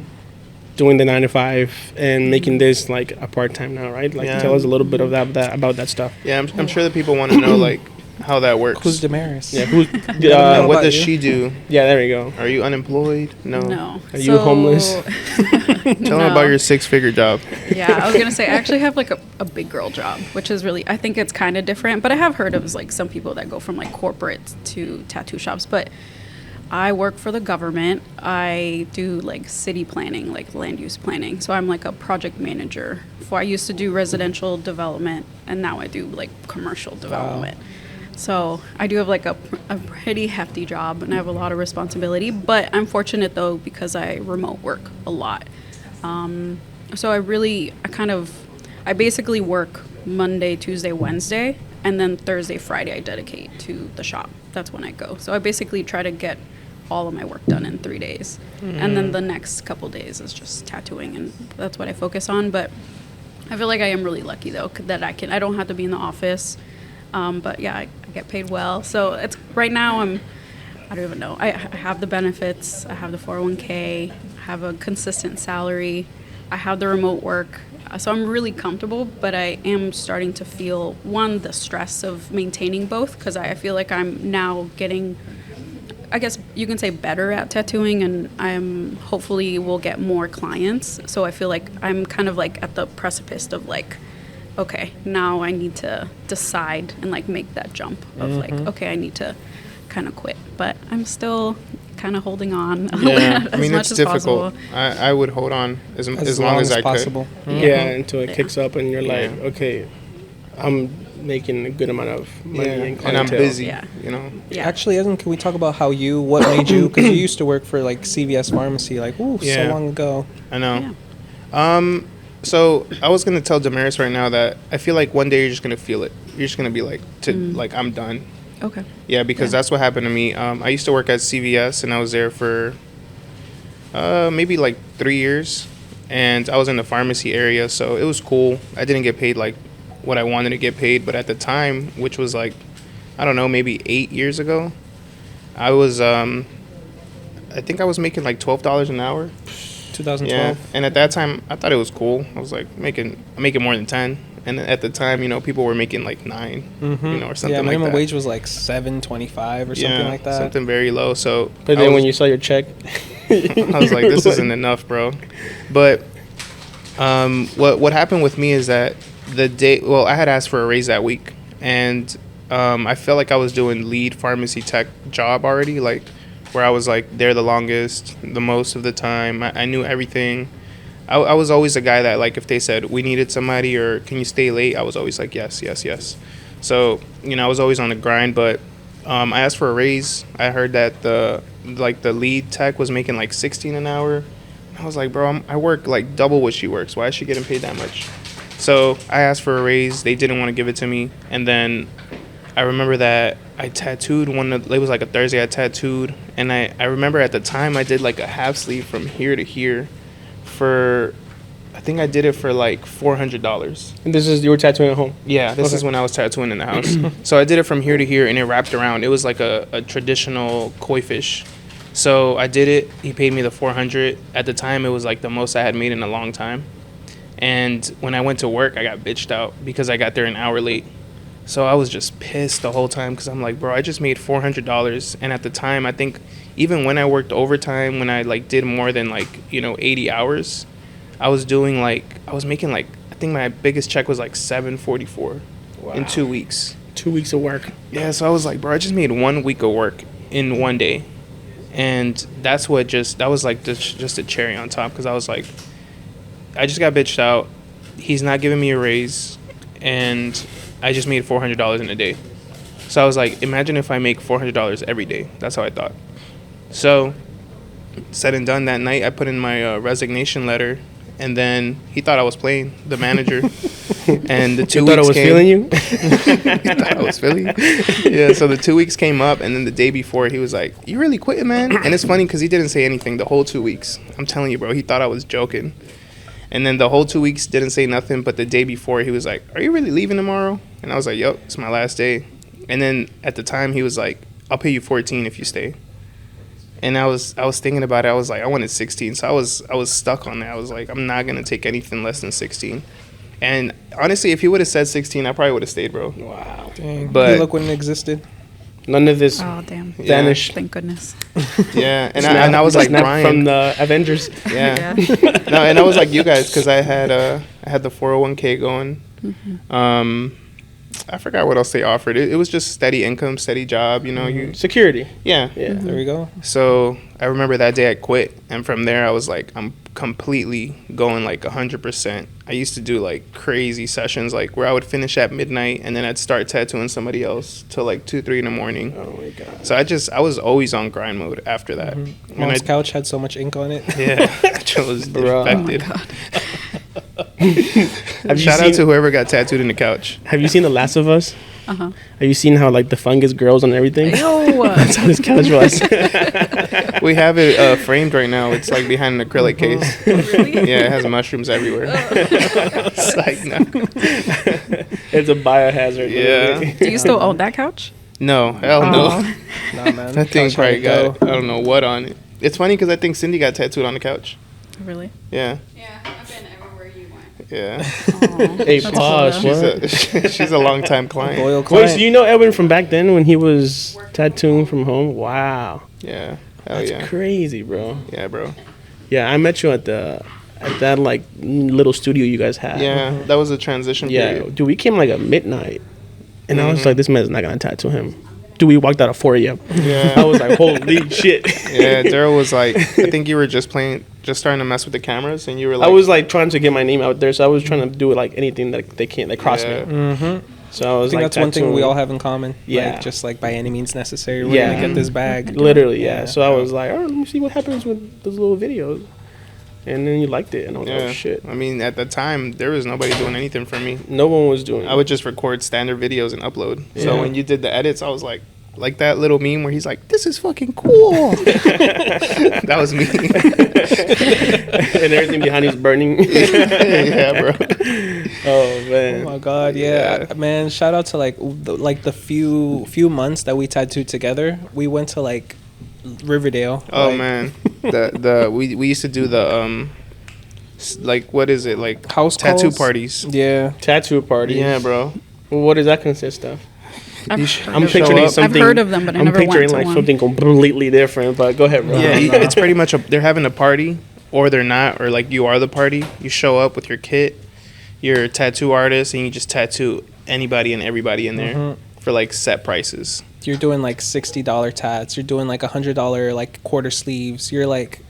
doing the 9 to 5 and making this like a part time now, right? Like, Yeah. tell us a little bit of that about that stuff. Yeah, I'm sure that people want to know like how that works. Who's Damaris? Yeah, who's? And know what about does you. she do? Yeah, there you go. Are you unemployed? No. No. Are you homeless? Tell them about your 6-figure job. Yeah, I was gonna say I actually have like a big girl job, which is really I think it's kind of different. But I have heard of like some people that go from like corporate to tattoo shops. But I work for the government. I do like city planning, like land use planning. So I'm like a project manager. I used to do residential development, and now I do like commercial development. So I do have like a pretty hefty job, and I have a lot of responsibility, but I'm fortunate though because I remote work a lot. So I basically work Monday, Tuesday, Wednesday, and then Thursday, Friday I dedicate to the shop. That's when I go. So I basically try to get all of my work done in 3 days. And then the next couple days is just tattooing, and that's what I focus on. But I feel like I am really lucky though that I don't have to be in the office. But yeah, I get paid well. So it's right now I don't even know. I have the benefits. I have the 401k. I have a consistent salary. I have the remote work. So I'm really comfortable, but I am starting to feel, one, the stress of maintaining both, because I feel like I'm now getting, I guess you can say, better at tattooing, and I'm hopefully will get more clients. So I feel like I'm kind of like at the precipice of like, okay, now I need to decide and like make that jump of like, okay, I need to kind of quit, but I'm still kind of holding on Yeah, as much it's as difficult. possible. I would hold on as long as I possible. could. Yeah, until it Yeah. kicks up and you're like, Yeah. okay, I'm making a good amount of money Yeah, and and clientele. I'm busy. Yeah. You know. Yeah. Actually, Edwin, can we talk about what made you, because you used to work for like CVS Pharmacy, like, so Yeah. long ago. I know. Yeah. So I was gonna tell Damaris right now that I feel like one day you're just gonna feel it. You're just gonna be like, like I'm done. Okay. Yeah, because that's what happened to me. I used to work at CVS, and I was there for maybe like 3 years, and I was in the pharmacy area, so it was cool. I didn't get paid like what I wanted to get paid, but at the time, which was like, I don't know, maybe 8 years ago, I was, I think I was making like $12 an hour. 2012. Yeah, and at that time, I thought it was cool. I was like making more than 10, and at the time, people were making like 9, or something Yeah, like minimum that. wage was like $7.25 or something like that. Something very low. So, But then when you saw your check, I was like, this isn't enough, bro. But what happened with me is that I had asked for a raise that week, and I felt like I was doing lead pharmacy tech job already, like where I was like there the longest, the most of the time. I knew everything. I was always a guy that, like, if they said we needed somebody or can you stay late, I was always like yes. So I was always on the grind. But I asked for a raise. I heard that the lead tech was making like 16 an hour. I was like, bro, I work like double what she works. Why is she getting paid that much? So I asked for a raise. They didn't want to give it to me. And then I remember that I tattooed it was like a Thursday I tattooed. And I remember at the time I did like a half sleeve from here to here I think I did it for like $400. and you were tattooing at home. Yeah, this is when I was tattooing in the house. So I did it from here to here, and it wrapped around. It was like a traditional koi fish. So I did it. He paid me the $400. At the time, it was like the most I had made in a long time. And when I went to work, I got bitched out because I got there an hour late. So I was just pissed the whole time because I'm like, bro, I just made $400. And at the time, I think even when I worked overtime, when I like did more than like 80 hours, I was making like, I think my biggest check was like $744 in 2 weeks. 2 weeks of work. Yeah, so I was like, bro, I just made 1 week of work in one day. And that was like just a cherry on top, because I was like, I just got bitched out. He's not giving me a raise, and I just made $400 in a day. So I was like, imagine if I make $400 every day. That's how I thought. So said and done, that night I put in my resignation letter, and then he thought I was playing, the manager. And the 2 You weeks thought I was came. feeling you? He thought I was feeling you? Yeah, so the 2 weeks came up, and then the day before he was like, you really quitting, man? And it's funny because he didn't say anything the whole 2 weeks. I'm telling you, bro, he thought I was joking. And then the whole 2 weeks didn't say nothing, but the day before he was like, are you really leaving tomorrow? And I was like, yup, it's my last day. And then at the time he was like, I'll pay you 14 if you stay. And I was thinking about it. I was like, I wanted 16, so I was stuck on that. I was like, I'm not gonna take anything less than 16. And honestly, if he would have said 16, I probably would have stayed, bro. Wow. Dang. But- You look when it existed. None of this Oh, damn. vanished. Thank goodness. Yeah, and I was like, Snap Brayan. from the Avengers. Yeah. No, and I was like you guys, because I had the 401k going. I forgot what else they offered. It was just steady income, steady job. You know, Security. yeah. There we go. So I remember that day I quit, and from there I was like, I'm completely going like 100%. I used to do like crazy sessions, like where I would finish at midnight, and then I'd start tattooing somebody else till like 2, 3 in the morning. Oh my god. So I was always on grind mode after that. Mm-hmm. And Mom's couch had so much ink on it. yeah, I was Bro. infected. Have you Shout out seen- to whoever got tattooed in the couch. Have you seen The Last of Us? Uh-huh. Have you seen how like the fungus grows on everything? That's how this couch was. We have it framed right now. It's like behind an acrylic case. Really? Yeah, it has mushrooms everywhere. It's like, no. It's a biohazard. Yeah. Do you still own that couch? No, hell no. Oh. Nah, man. That thing Couch probably had to got, I don't know what on it. It's funny because I think Cindy got tattooed on the couch. Really? Yeah, Yeah, I've been everywhere you went. yeah. Hey, That's pause. cool, What? She's a long time client. Loyal Wait, client. so you know Edwin from back then when he was tattooing from home? Wow. Yeah, hell That's yeah. crazy, bro. Yeah, bro. Yeah, I met you at that like little studio you guys had. Yeah, that was a transition Yeah, period. dude, we came like at midnight, and I was Mhm. like, this man's not gonna tattoo him. Dude, we walked out at 4 a.m. Yeah. I was like, holy shit. Yeah, Daryl was like, I think you were just starting to mess with the cameras, and you were like, I was like trying to get my name out there, so I was trying to do like anything that they can't, that cross Yeah. me. Mm-hmm. So I I was think like, that's one thing we tattooing. all have in common. Yeah. Like, just like by any means necessary, we're Yeah. gonna get this bag. Literally, yeah. So I was like, oh, let me see what happens with those little videos. And then you liked it, and I was like, yeah. oh shit. I mean, at the time, there was nobody doing anything for me. No one was doing it. I would just record standard videos and upload. Yeah. So when you did the edits, I was like that little meme where he's like, "This is fucking cool." That was me. and everything behind is burning. Yeah, bro. Oh man. Oh my god, yeah. Man, shout out to like the few months that we tattooed together. We went to like Riverdale. Oh like, man, we used to do the like, what is it, like House tattoo calls? parties? Yeah. Tattoo party. Yeah, bro. Well, what does that consist of? I've You heard I'm of picturing up. I've something. heard of them, but I I'm never went picturing to like one. something completely different. But go ahead, bro. Yeah, it's pretty much they're having a party, or they're not, or like you are the party. You show up with your kit, you're a tattoo artist, and you just tattoo anybody and everybody in there for like set prices. You're doing like $60 tats. You're doing like $100 like quarter sleeves. You're like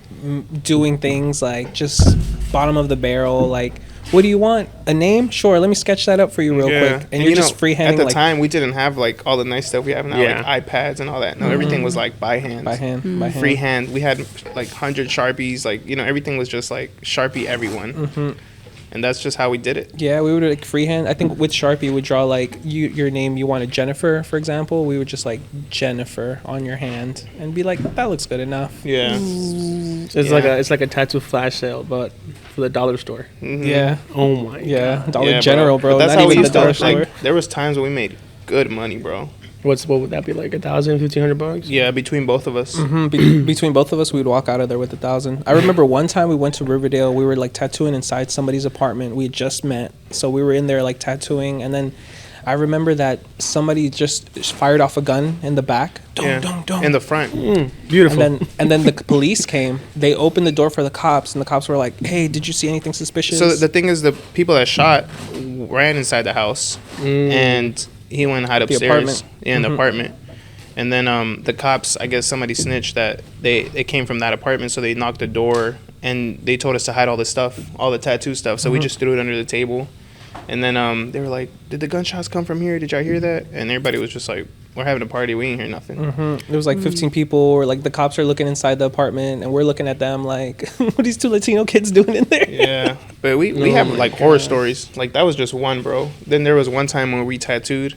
doing things like just bottom of the barrel. Like, what do you want? A name? Sure. Let me sketch that up for you real quick. And you're you just know, freehanding At the like time, we didn't have like all the nice stuff we have now, Yeah. like iPads and all that. No, everything was like by hand. by hand. By hand. Freehand. We had like 100 Sharpies. Like, you know, everything was just like Sharpie everyone. And that's just how we did it. Yeah, we would like freehand. I think with Sharpie, we draw like your name. You wanted Jennifer, for example. We would just like Jennifer on your hand and be like, that looks good enough. Yeah. It's like a tattoo flash sale, but for the dollar store. Mhm. Yeah, Oh my. yeah, God. Dollar Yeah, General, bro. But that's Not how we even the used to, dollar store. like, there was times when we made good money, bro. What would that be like? $1,000-$1,500? Yeah, between both of us. Between both of us, we would walk out of there with 1,000. I remember one time we went to Riverdale. We were like tattooing inside somebody's apartment. We had just met, so we were in there like tattooing, and then I remember that somebody just fired off a gun in the back. Yeah. Dong. In the front. Beautiful. And then the police came. They opened the door for the cops, and the cops were like, "Hey, did you see anything suspicious?" So the thing is, the people that shot ran inside the house, and he went and hid upstairs apartment. in the apartment. And then the cops, I guess somebody snitched that they came from that apartment, so they knocked the door and they told us to hide all the stuff, all the tattoo stuff. So we just threw it under the table. And then they were like, "Did the gunshots come from here? Did y'all hear that?" And everybody was just like, "We're having a party. We ain't hear nothing." There was like 15 people, or like the cops are looking inside the apartment, and we're looking at them like, "What are these two Latino kids doing in there?" Yeah, but we have like horror stories. Like that was just one, bro. Then there was one time when we tattooed,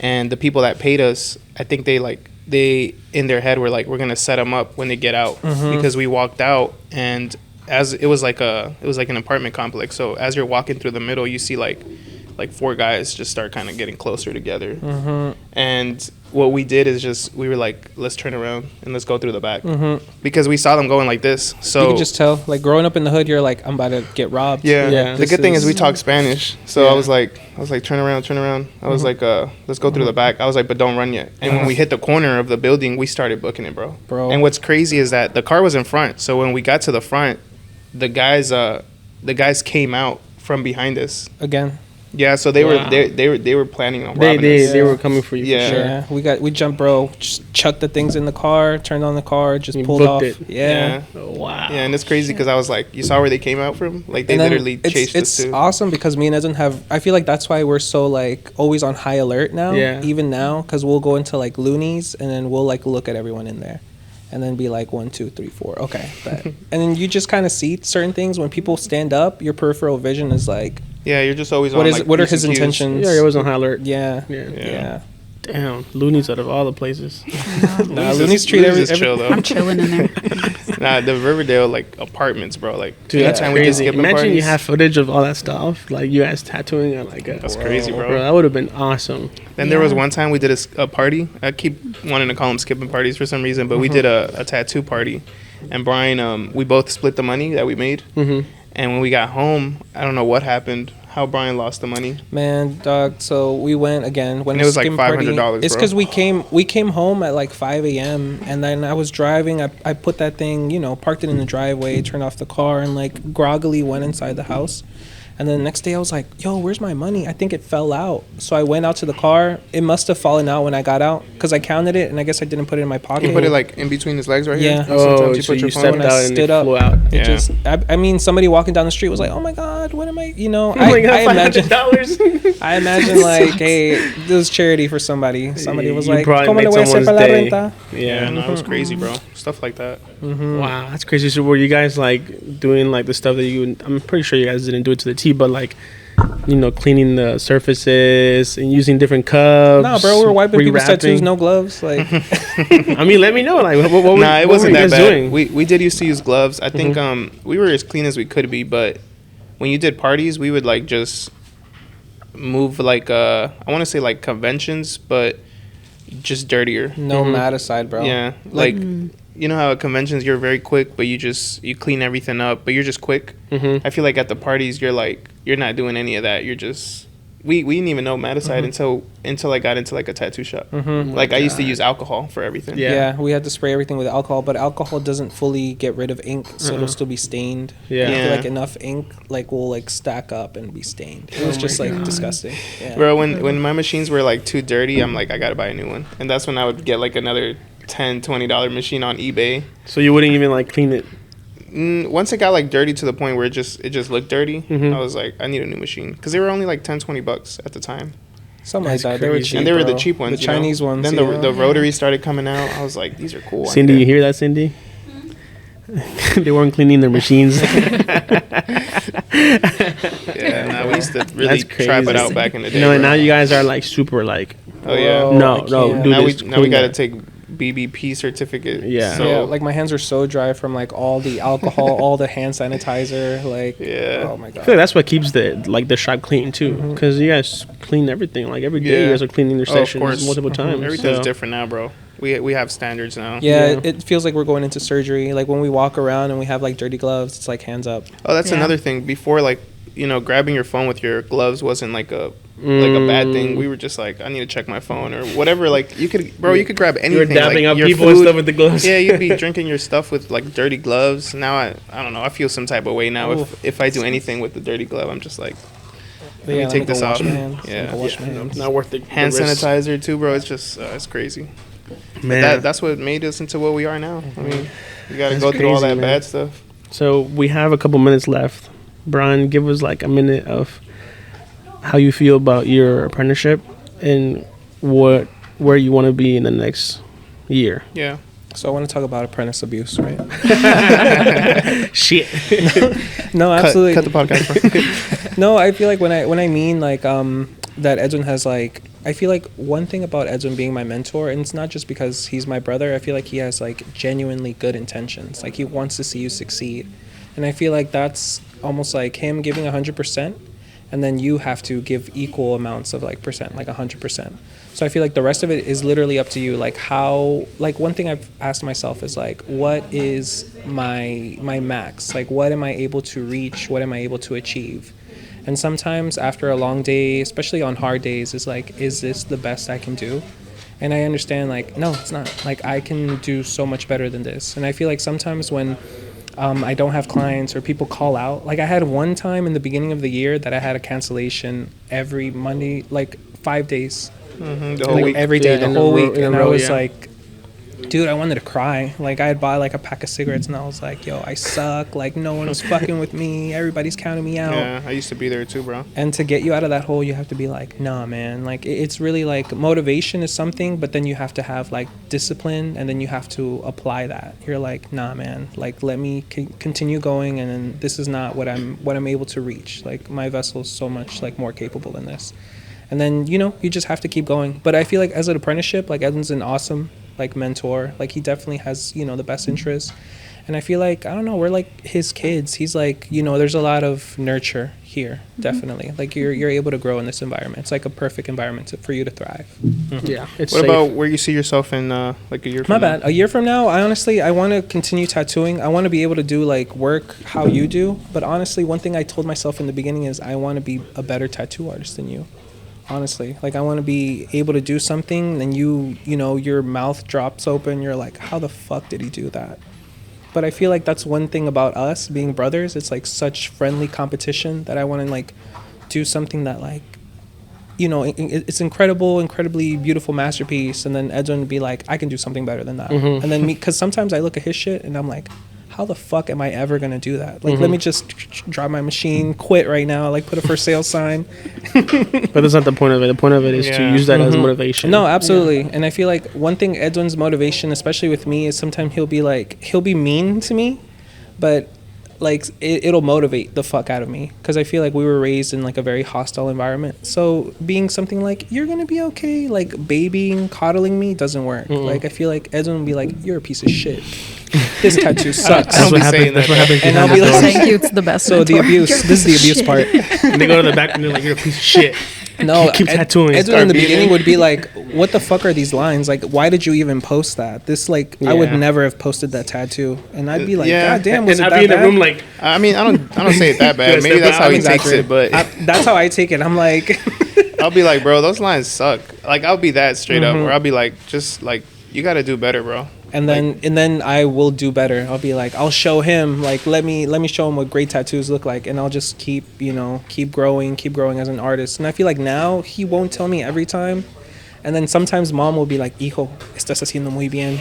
and the people that paid us, I think they in their head were like, "We're gonna set them up when they get out," because we walked out, and as it was like an apartment complex. So as you're walking through the middle, you see like 4 guys just start kind of getting closer together. And what we did is just we were like, let's turn around and let's go through the back, because we saw them going like this. So You can just tell, like growing up in the hood, you're like, I'm about to get robbed. yeah. Yeah. The good thing is we This talk Spanish. So Yeah. I was like, turn around. I was like, let's go through the back. I was like, but don't run yet. And when we hit the corner of the building, we started booking it, bro. And what's crazy is that the car was in front. So when we got to the front, the guys came out from behind us. Again. Yeah, so they Wow. they were planning on They robbing us. they were coming for you. Yeah. For sure. Yeah, we jumped, bro. Just chucked the things in the car, turned on the car, just You pulled booked off. it. Yeah. Oh, wow. Yeah, and it's crazy because I was like, you saw where they came out from? Like, they And then literally chased us it's too. awesome because me and Edwin have. I feel like that's why we're so like always on high alert now. Yeah. Even now, because we'll go into like loonies and then we'll like look at everyone in there, and then be like 1, 2, 3, 4. Okay, bet. And then you just kind of see certain things when people stand up. Your peripheral vision is like, Yeah, you're just always what on, is like, what are P's his and Q's. intentions? Yeah, it was on high alert. Yeah. Yeah. Yeah. Damn, loonies out of all the places. Nah, Loonies loonies is- treat Loonies is every. chill, though. I'm chilling in there. Nah, the Riverdale, like, apartments, bro. Like, Dude, that's anytime we did crazy. skipping Imagine you parties, have footage of all that stuff, like you guys tattooing on like a. That's crazy, bro. That would have been awesome. Then there was Yeah. one time we did a party. I keep wanting to call them skipping parties for some reason, but we did a tattoo party. And Brian, we both split the money that we made. Mm-hmm. And when we got home, I don't know what happened, how Brian lost the money. Man, dog. So we went again. When And it was like skim party- $500, It's bro. because we came home at like 5 a.m. and then I was driving. I put that thing, parked it in the driveway, turned off the car, and like groggily went inside the house. And then the next day I was like, yo, where's my money? I think it fell out. So I went out to the car. It must have fallen out when I got out because I counted it and I guess I didn't put it in my pocket. You put it like in between his legs right Yeah. here. Oh, Sometimes so you phone stepped when I out and it stood up. flew out. It Yeah. just, I mean, somebody walking down the street was like, oh my God, what am I, Oh my God, I imagine. $500. I imagine like, hey, this was charity for somebody. Somebody was You like, probably ¿Cómo made le voy a hacer someone's para la day. renta? Yeah, no, it Mm-hmm. was crazy, bro. Stuff like that. Wow, that's crazy. So were you guys like doing like the stuff that I'm pretty sure you guys didn't do it to the T, but like, cleaning the surfaces and using different cups. No, bro, we were wiping people's rewrapping. tattoos, no gloves. Like, I mean, let me know. Like, what were, Nah, it what wasn't were you that guys bad. doing? We did used to use gloves. I think Mm-hmm. we were as clean as we could be, but when you did parties, we would like just move like I want to say like conventions, but just dirtier. no mat aside, bro. Yeah, like you know how at conventions you're very quick, but you clean everything up, but you're just quick. Mm-hmm. I feel like at the parties you're not doing any of that. You're just we didn't even know maticide until I got into like a tattoo shop. Mm-hmm. Like I used to use alcohol for everything. Yeah. Yeah, we had to spray everything with alcohol, but alcohol doesn't fully get rid of ink, so it'll still be stained. Yeah. I feel Yeah. like enough ink like will like stack up and be stained. It was Oh just my like God. disgusting. Yeah. Bro, when my machines were like too dirty, I'm like I gotta buy a new one, and that's when I would get like another $10-$20 machine on eBay. So you wouldn't even like clean it. Once it got like dirty to the point where it just looked dirty, Mhm. I was like, I need a new machine because they were only like $10-$20 at the time, Something That's like that. They were crazy. cheap. and they were the bro. cheap ones, The Chinese ones. Then yeah. the rotary started coming out. I was like, these are cool. aren't Cindy, they? you hear that, Cindy? They weren't cleaning their machines. Yeah, nah, we used to really That's trap it crazy. out back in the day. And bro. now you guys are like super like, Oh yeah. Bro, no, I no, can't. do now we this. now we clean gotta that. take BBP certificate. Yeah. So, Yeah, like my hands are so dry from like all the alcohol, all the hand sanitizer. Like, Yeah. oh my I feel like God. that's what keeps the shop clean too, because you guys clean everything. Like every day, you Yeah. guys are cleaning your Oh, of sessions course. multiple times. everything's so. different now, bro. We have standards now. Yeah, Yeah. it feels like we're going into surgery. Like when we walk around and we have like dirty gloves, it's like hands up. Oh, that's Yeah. another thing. Before, like, grabbing your phone with your gloves wasn't like a bad thing. We were just like, I need to check my phone or whatever. Like you could grab anything. You were dabbing like, up your people and food. stuff with the gloves. Yeah, you'd be drinking your stuff with like dirty gloves. Now I don't know. I feel some type of way now if I do anything with the dirty glove. I'm just like, But Let me yeah, take go this wash off. my hands. Yeah. Let me go wash my Yeah, hands. not worth the hand the risk. sanitizer too, bro. It's just it's crazy. Man. That's what made us into what we are now. I mean, you got to That's go through all crazy, that man. bad stuff. So we have a couple minutes left. Brian, give us like a minute of how you feel about your apprenticeship and where you want to be in the next year. Yeah. So I want to talk about apprentice abuse, right? Shit. No, absolutely. Cut the podcast, bro. No, I feel like when I mean like that Edwin has like, I feel like one thing about Edwin being my mentor, and it's not just because he's my brother, I feel like he has like genuinely good intentions. Like he wants to see you succeed. And I feel like that's almost like him giving 100%, and then you have to give equal amounts of like percent, like 100%. So I feel like the rest of it is literally up to you. Like how, like one thing I've asked myself is like, what is my max? Like what am I able to reach? What am I able to achieve? And sometimes after a long day, especially on hard days, it's like, is this the best I can do? And I understand like, no, it's not. Like I can do so much better than this. And I feel like sometimes when I don't have clients or people call out. Like I had one time in the beginning of the year that I had a cancellation every Monday, like 5 days, The whole like week. every day, Yeah, the in a whole row- week, in a and I row, was yeah. like, dude, I wanted to cry. Like I'd buy like a pack of cigarettes and I was like, yo, I suck. Like no one's fucking with me. Everybody's counting me out. Yeah, I used to be there too, bro. And to get you out of that hole, you have to be like, nah, man. Like it's really like motivation is something, but then you have to have like discipline, and then you have to apply that. You're like, nah, man. Like let me continue going, and then this is not what I'm able to reach. Like my vessel is so much like more capable than this. And then you just have to keep going. But I feel like as an apprenticeship, like Edwin's an awesome like mentor. Like he definitely has the best interests. And I feel like, I don't know, we're like his kids. He's like, there's a lot of nurture here, definitely. Like you're able to grow in this environment. It's like a perfect environment for you to thrive. Yeah, it's What safe. about where you see yourself in like a year from My now? bad. A year from now, I want to continue tattooing. I want to be able to do like work how you do. But honestly, one thing I told myself in the beginning is I want to be a better tattoo artist than you. Honestly, like I want to be able to do something and your mouth drops open. You're like, how the fuck did he do that? But I feel like that's one thing about us being brothers. It's like such friendly competition that I want to like do something that like, it's incredibly beautiful masterpiece. And then Edwin would be like, I can do something better than that. And then me, because sometimes I look at his shit and I'm like, how the fuck am I ever gonna do that? Like, let me just drop my machine, quit right now, like put a for sale sign. But that's not the point of it. The point of it is to Yeah. use that as motivation. No, absolutely. And I feel like one thing Edwin's motivation, especially with me, is sometimes he'll be mean to me, but like it'll motivate the fuck out of me, because I feel like we were raised in like a very hostile environment. So being something like, you're gonna be okay, like babying, coddling me doesn't work. Like I feel like Edwin will be like, you're a piece of shit. This tattoo sucks. Don't be That's saying what that, happens. And behind I'll be the like, doors. Thank you. It's the best. So the mentor. abuse, You're this is the abuse shit. part. And they go to the back and they're like, you're a piece of shit. No, Keep tattooing. Edwin in the Start beginning beating. would be like, what the fuck are these lines? Like, why did you even post that? This, like, I would Yeah. never have posted that tattoo. And I'd be like, Yeah. God damn, was And it I'd that be in the bad? room like, I mean, I don't say it that bad. Yes, Maybe that's how he I'm takes it, but that's how I take it. I'm like, I'll be like, bro, those lines suck. Like, I'll be that straight up, or I'll be like, just like, you got to do better, bro. and then I will do better. I'll be like, I'll show him, like, let me show him what great tattoos look like, and I'll just keep growing as an artist. And I feel like now he won't tell me every time. And then sometimes mom will be like, hijo, estás haciendo muy bien.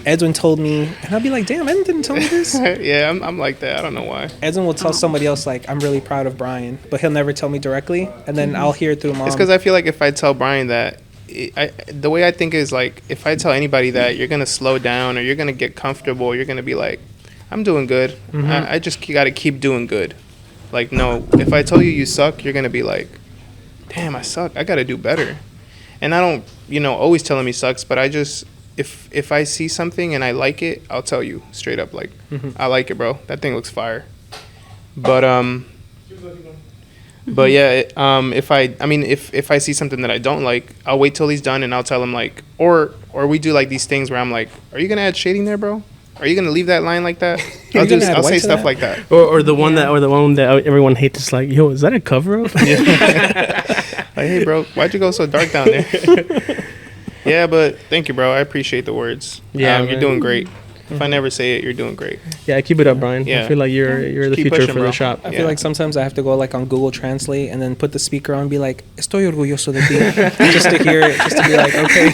Edwin told me. And I'll be like, damn, Edwin didn't tell me this. Yeah, I'm like that. I don't know why. Edwin will tell somebody else, like, I'm really proud of Brayan, but he'll never tell me directly. And then I'll hear it through mom. It's because I feel like if I tell Brayan that, the way I think is like, if I tell anybody that, you're gonna slow down or you're gonna get comfortable, you're gonna be like, I'm doing good. I just gotta keep doing good. Like, no, if I tell you you suck, you're gonna be like, damn, I suck. I gotta do better. And I don't, always telling me sucks, but I just, if I see something and I like it, I'll tell you straight up, like, I like it, bro. That thing looks fire. But yeah, if I see something that I don't like, I'll wait till he's done and I'll tell him, like, or we do like these things where I'm like, are you gonna add shading there, bro? Are you gonna leave that line like that? Are you gonna add I'll white say to stuff that? like that. or the one that everyone hates is like, yo, is that a cover up? Like, hey, bro, why'd you go so dark down there? Yeah, but thank you, bro. I appreciate the words. Yeah, you're man. doing great. If I never say it, you're doing great. Yeah, keep it up, Brian. Yeah. I feel like you're the Keep future pushing, for bro. the shop. I Yeah. feel like sometimes I have to go like on Google Translate and then put the speaker on and be like, estoy orgulloso de ti. Just to hear it, just to be like, okay.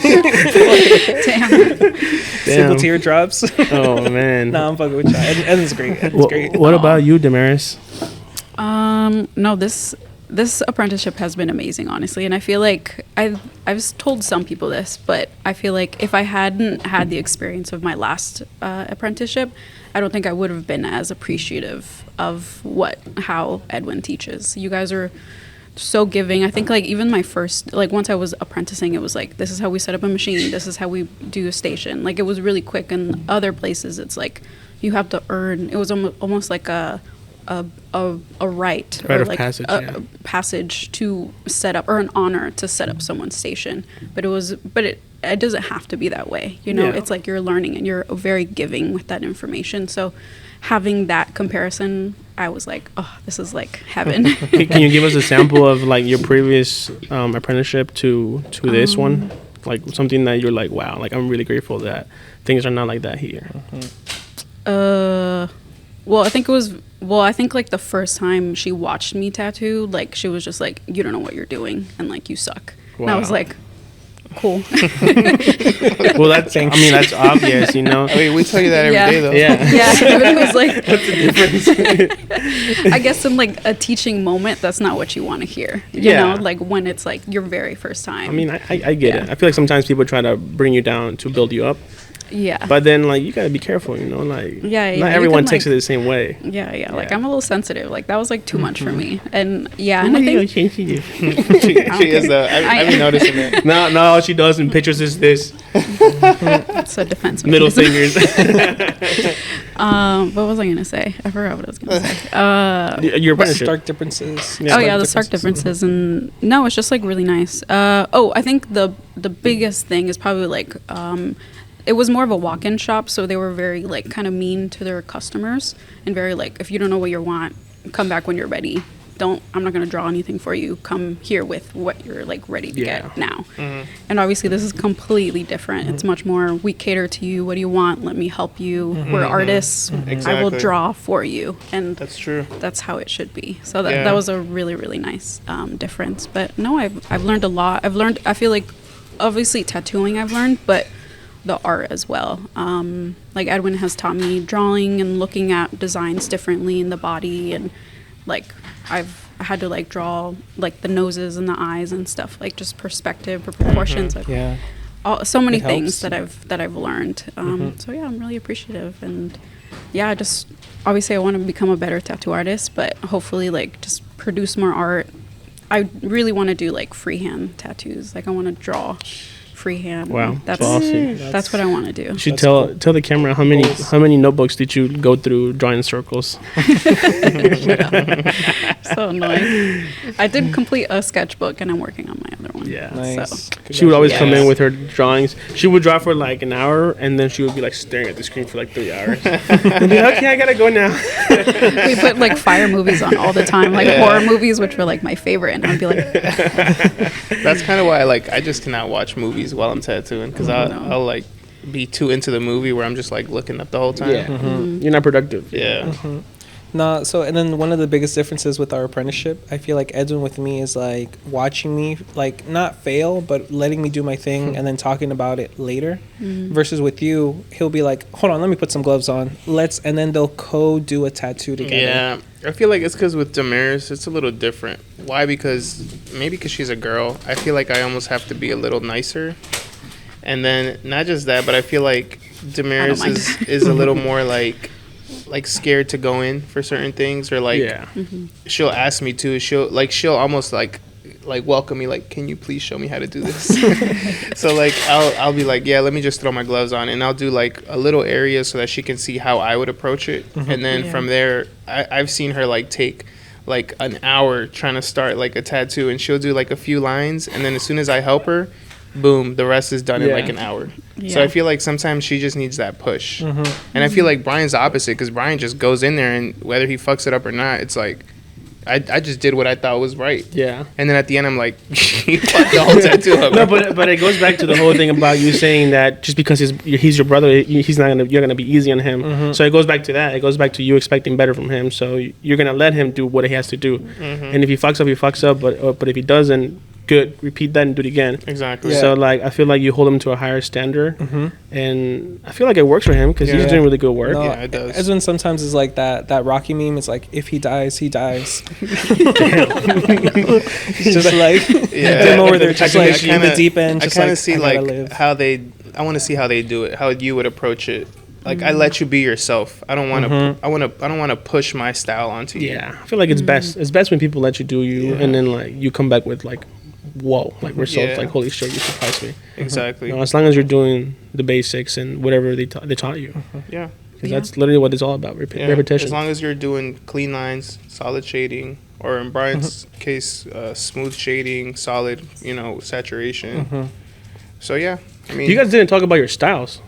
Damn. Simple teardrops. Oh man. Nah, I'm fucking with you. Edwin's great. Edwin's great. What about you, Damaris? No, this apprenticeship has been amazing, honestly, and I feel like I've told some people this, but I feel like if I hadn't had the experience of my last apprenticeship, I don't think I would have been as appreciative of how Edwin teaches. You guys are so giving. I think like even my first, like once I was apprenticing, it was like, this is how we set up a machine, this is how we do a station. Like it was really quick. And other places it's like you have to earn. It was almost like a right Rite or of like passage, a yeah. passage to set up, or an honor to set up someone's station. But it doesn't have to be that way. Yeah. It's like you're learning and you're very giving with that information. So having that comparison, I was like, oh, this is like heaven. Can you give us a sample of like your previous apprenticeship to this one? Like something that you're like, wow, like I'm really grateful that things are not like that here. Well, I think it was. Well, I think like the first time she watched me tattoo, like she was just like, "You don't know what you're doing, and like you suck." And I was Wow. like, "Cool." Well, that's. I mean, that's obvious, you know. I mean, we tell you that every Yeah. day, though. Yeah. Yeah, it was like. What's the difference? I guess in like a teaching moment, that's not what you want to hear. You Yeah. know, like when it's like your very first time. I mean, I get it. Yeah. I feel like sometimes people try to bring you down to build you up, yeah. but then like you gotta be careful, you know. Like, Yeah, yeah, not you everyone can, takes like- it the same way. Yeah, like Yeah. I'm a little sensitive. Like that was like too much for me. And yeah, and I think She is, I've been noticing that. No, all she does in pictures is this it's a defense middle mechanism. fingers. What was I gonna say? I forgot what I was gonna say. Your apprenticeship. Stark differences. Oh yeah, the stark differences, and no, it's just like really nice. I think the biggest thing is probably like it was more of a walk-in shop, so they were very like kind of mean to their customers and very like, if you don't know what you want, come back when you're ready. I'm not gonna draw anything for you. Come here with what you're like ready to Yeah. get now. And obviously this is completely different. It's much more, we cater to you. What do you want? Let me help you. We're artists. I will Exactly. draw for you. And That's true. that's how it should be. So that, Yeah. that was a really, really nice difference. But no, I've learned a lot. I feel like obviously tattooing I've learned, but the art as well. Like Edwin has taught me drawing and looking at designs differently in the body, and like I've had to like draw like the noses and the eyes and stuff, like just perspective or proportions. Like, Yeah. so many It things helps. that I've learned. So yeah, I'm really appreciative, and yeah, just obviously I want to become a better tattoo artist, but hopefully like just produce more art. I really want to do like freehand tattoos. Like I want to draw freehand. Wow, that's that's awesome. That's what I want to do. You should That's tell cool. tell the camera how many notebooks did you go through drawing circles? So annoying. I did complete a sketchbook, and I'm working on my other one. Yeah. Nice. So. She would always come in Yes. with her drawings. She would draw for like an hour, and then she would be like staring at the screen for like 3 hours. And be like, okay, I gotta go now. We put like fire movies on all the time, like horror movies, which were like my favorite, and I'd be like, That's kind of why I just cannot watch movies while I'm tattooing, because I'll like be too into the movie where I'm just like looking up the whole time. Yeah, you're not productive. Yeah. No, so and then one of the biggest differences with our apprenticeship, I feel like Edwin with me is like watching me like not fail, but letting me do my thing and then talking about it later. Versus with you, he'll be like, "Hold on, let me put some gloves on. And then they'll do a tattoo together." Yeah, I feel like it's because with Damaris, it's a little different. Why? Because she's a girl. I feel like I almost have to be a little nicer. And then not just that, but I feel like Damaris mind. is a little more like scared to go in for certain things, or like Yeah. she'll ask me to. She'll almost like welcome me, like, can you please show me how to do this? So like I'll be like, yeah, let me just throw my gloves on, and I'll do like a little area so that she can see how I would approach it. And then from there I've seen her like take like an hour trying to start like a tattoo, and she'll do like a few lines, and then as soon as I help her, boom, the rest is done in Yeah. like an hour. Yeah. So I feel like sometimes she just needs that push. And I feel like Brian's the opposite, because Brian just goes in there, and whether he fucks it up or not, it's like I just did what I thought was right. Yeah. And then at the end, I'm like, you fucked the whole tattoo up. No, but it goes back to the whole thing about you saying that just because he's your brother, you're gonna be easy on him. So it goes back to that. It goes back to you expecting better from him. So you're gonna let him do what he has to do. And if he fucks up, he fucks up. But if he doesn't, good. Repeat that and do it again. Exactly. Yeah. So like I feel like you hold him to a higher standard, and I feel like it works for him because he's Yeah. doing really good work. No, Yeah, it does. Edwin sometimes is like that Rocky meme. It's like, if he dies, he dies. It's just like him over there, just like in the deep end. I Just kind of like, see I gotta like live. how they. I want to see how they do it. How you would approach it. Like I let you be yourself. I don't want to. I don't want to push my style onto you. Yeah, I feel like it's best. It's best when people let you do you, and then like you come back with like, whoa, like results. Yeah. Like holy shit, you surprised me. Exactly. You know, as long as you're doing the basics and whatever they taught you, Yeah. because that's literally what it's all about. Yeah. Repetition. As long as you're doing clean lines, solid shading, or in Brian's case, smooth shading, solid, saturation. So yeah, I mean, you guys didn't talk about your styles.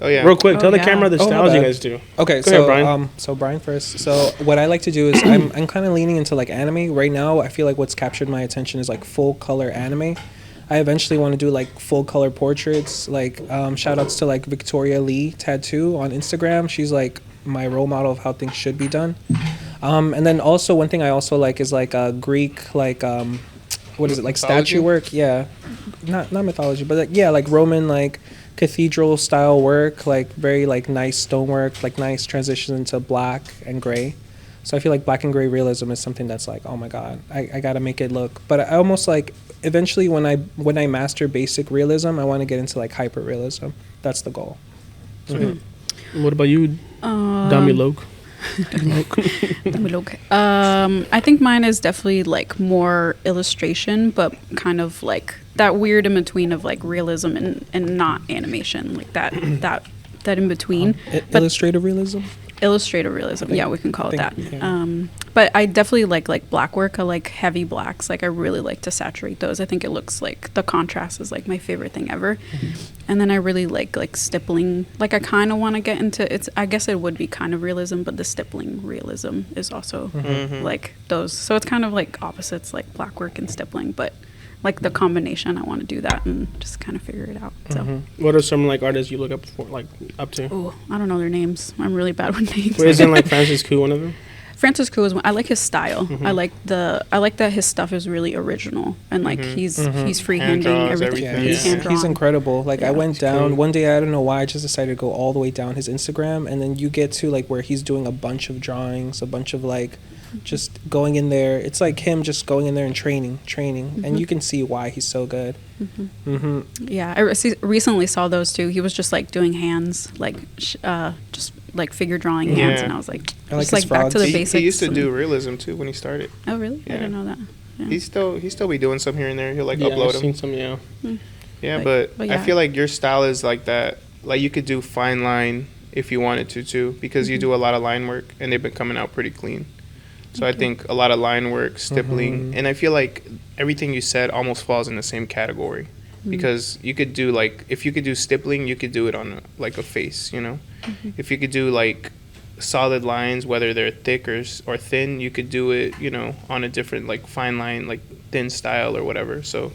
Oh yeah. Real quick, Oh, tell the yeah. camera the Oh, my styles you bad. guys do. Okay, Go ahead, Brian. so Brian first. So what I like to do is I'm kind of leaning into like anime right now. I feel like what's captured my attention is like full color anime. I eventually want to do like full color portraits. Like shout outs to like Victoria Lee Tattoo on Instagram. She's like my role model of how things should be done. And then also one thing I also like is like Greek, like what is it, like Mythology? statue work? Yeah, not mythology, but like, yeah, like Roman, like cathedral style work, like very like nice stonework, like nice transition into black and gray. So I feel like black and gray realism is something that's like, oh my god, I gotta make it look. But I almost like eventually when I master basic realism, I want to get into like hyper realism. That's the goal. What about you, Damilok? I think mine is definitely like more illustration, but kind of like that weird in between of like realism and not animation, like that in between. But Illustrative realism. illustrative realism, yeah, we can call it that. Yeah. But I definitely like black work. I like heavy blacks. Like I really like to saturate those. I think it looks like the contrast is like my favorite thing ever. And then I really like stippling. Like I kind of want to get into it's. I guess it would be kind of realism, but the stippling realism is also like those. So it's kind of like opposites, like black work and stippling, but like the combination. I want to do that and just kind of figure it out. So. What are some like artists you look up for, like up to? Oh, I don't know their names. I'm really bad with names. Wait, isn't like Francis Koo one of them? Francis Koo is one. I like his style. I like that his stuff is really original and like he's freehanding draws everything. Yeah, everything. He's he's, hand-drawn. he's incredible. Like I Yeah. went down cool. one day, I don't know why, I just decided to go all the way down his Instagram, and then you get to like where he's doing a bunch of drawings, a bunch of like just going in there. It's like him just going in there and training, and you can see why he's so good. Yeah, I recently saw those too. He was just like doing hands, like just like figure drawing hands, Yeah. and I was like, I like just like his back to frogs. the basics. He used to and- do realism too when he started. Oh really? I Yeah. didn't know that. Yeah. He still be doing some here and there. He'll like Yeah, upload I've them. seen some. Yeah, Yeah, But but yeah. I feel like your style is like that. Like you could do fine line if you wanted to too, because you do a lot of line work and they've been coming out pretty clean. So I think a lot of line work, stippling, and I feel like everything you said almost falls in the same category. Because you could do like if you could do stippling, you could do it on like a face, you know. If you could do like solid lines, whether they're thick or thin, you could do it, you know, on a different like fine line, like thin style or whatever. So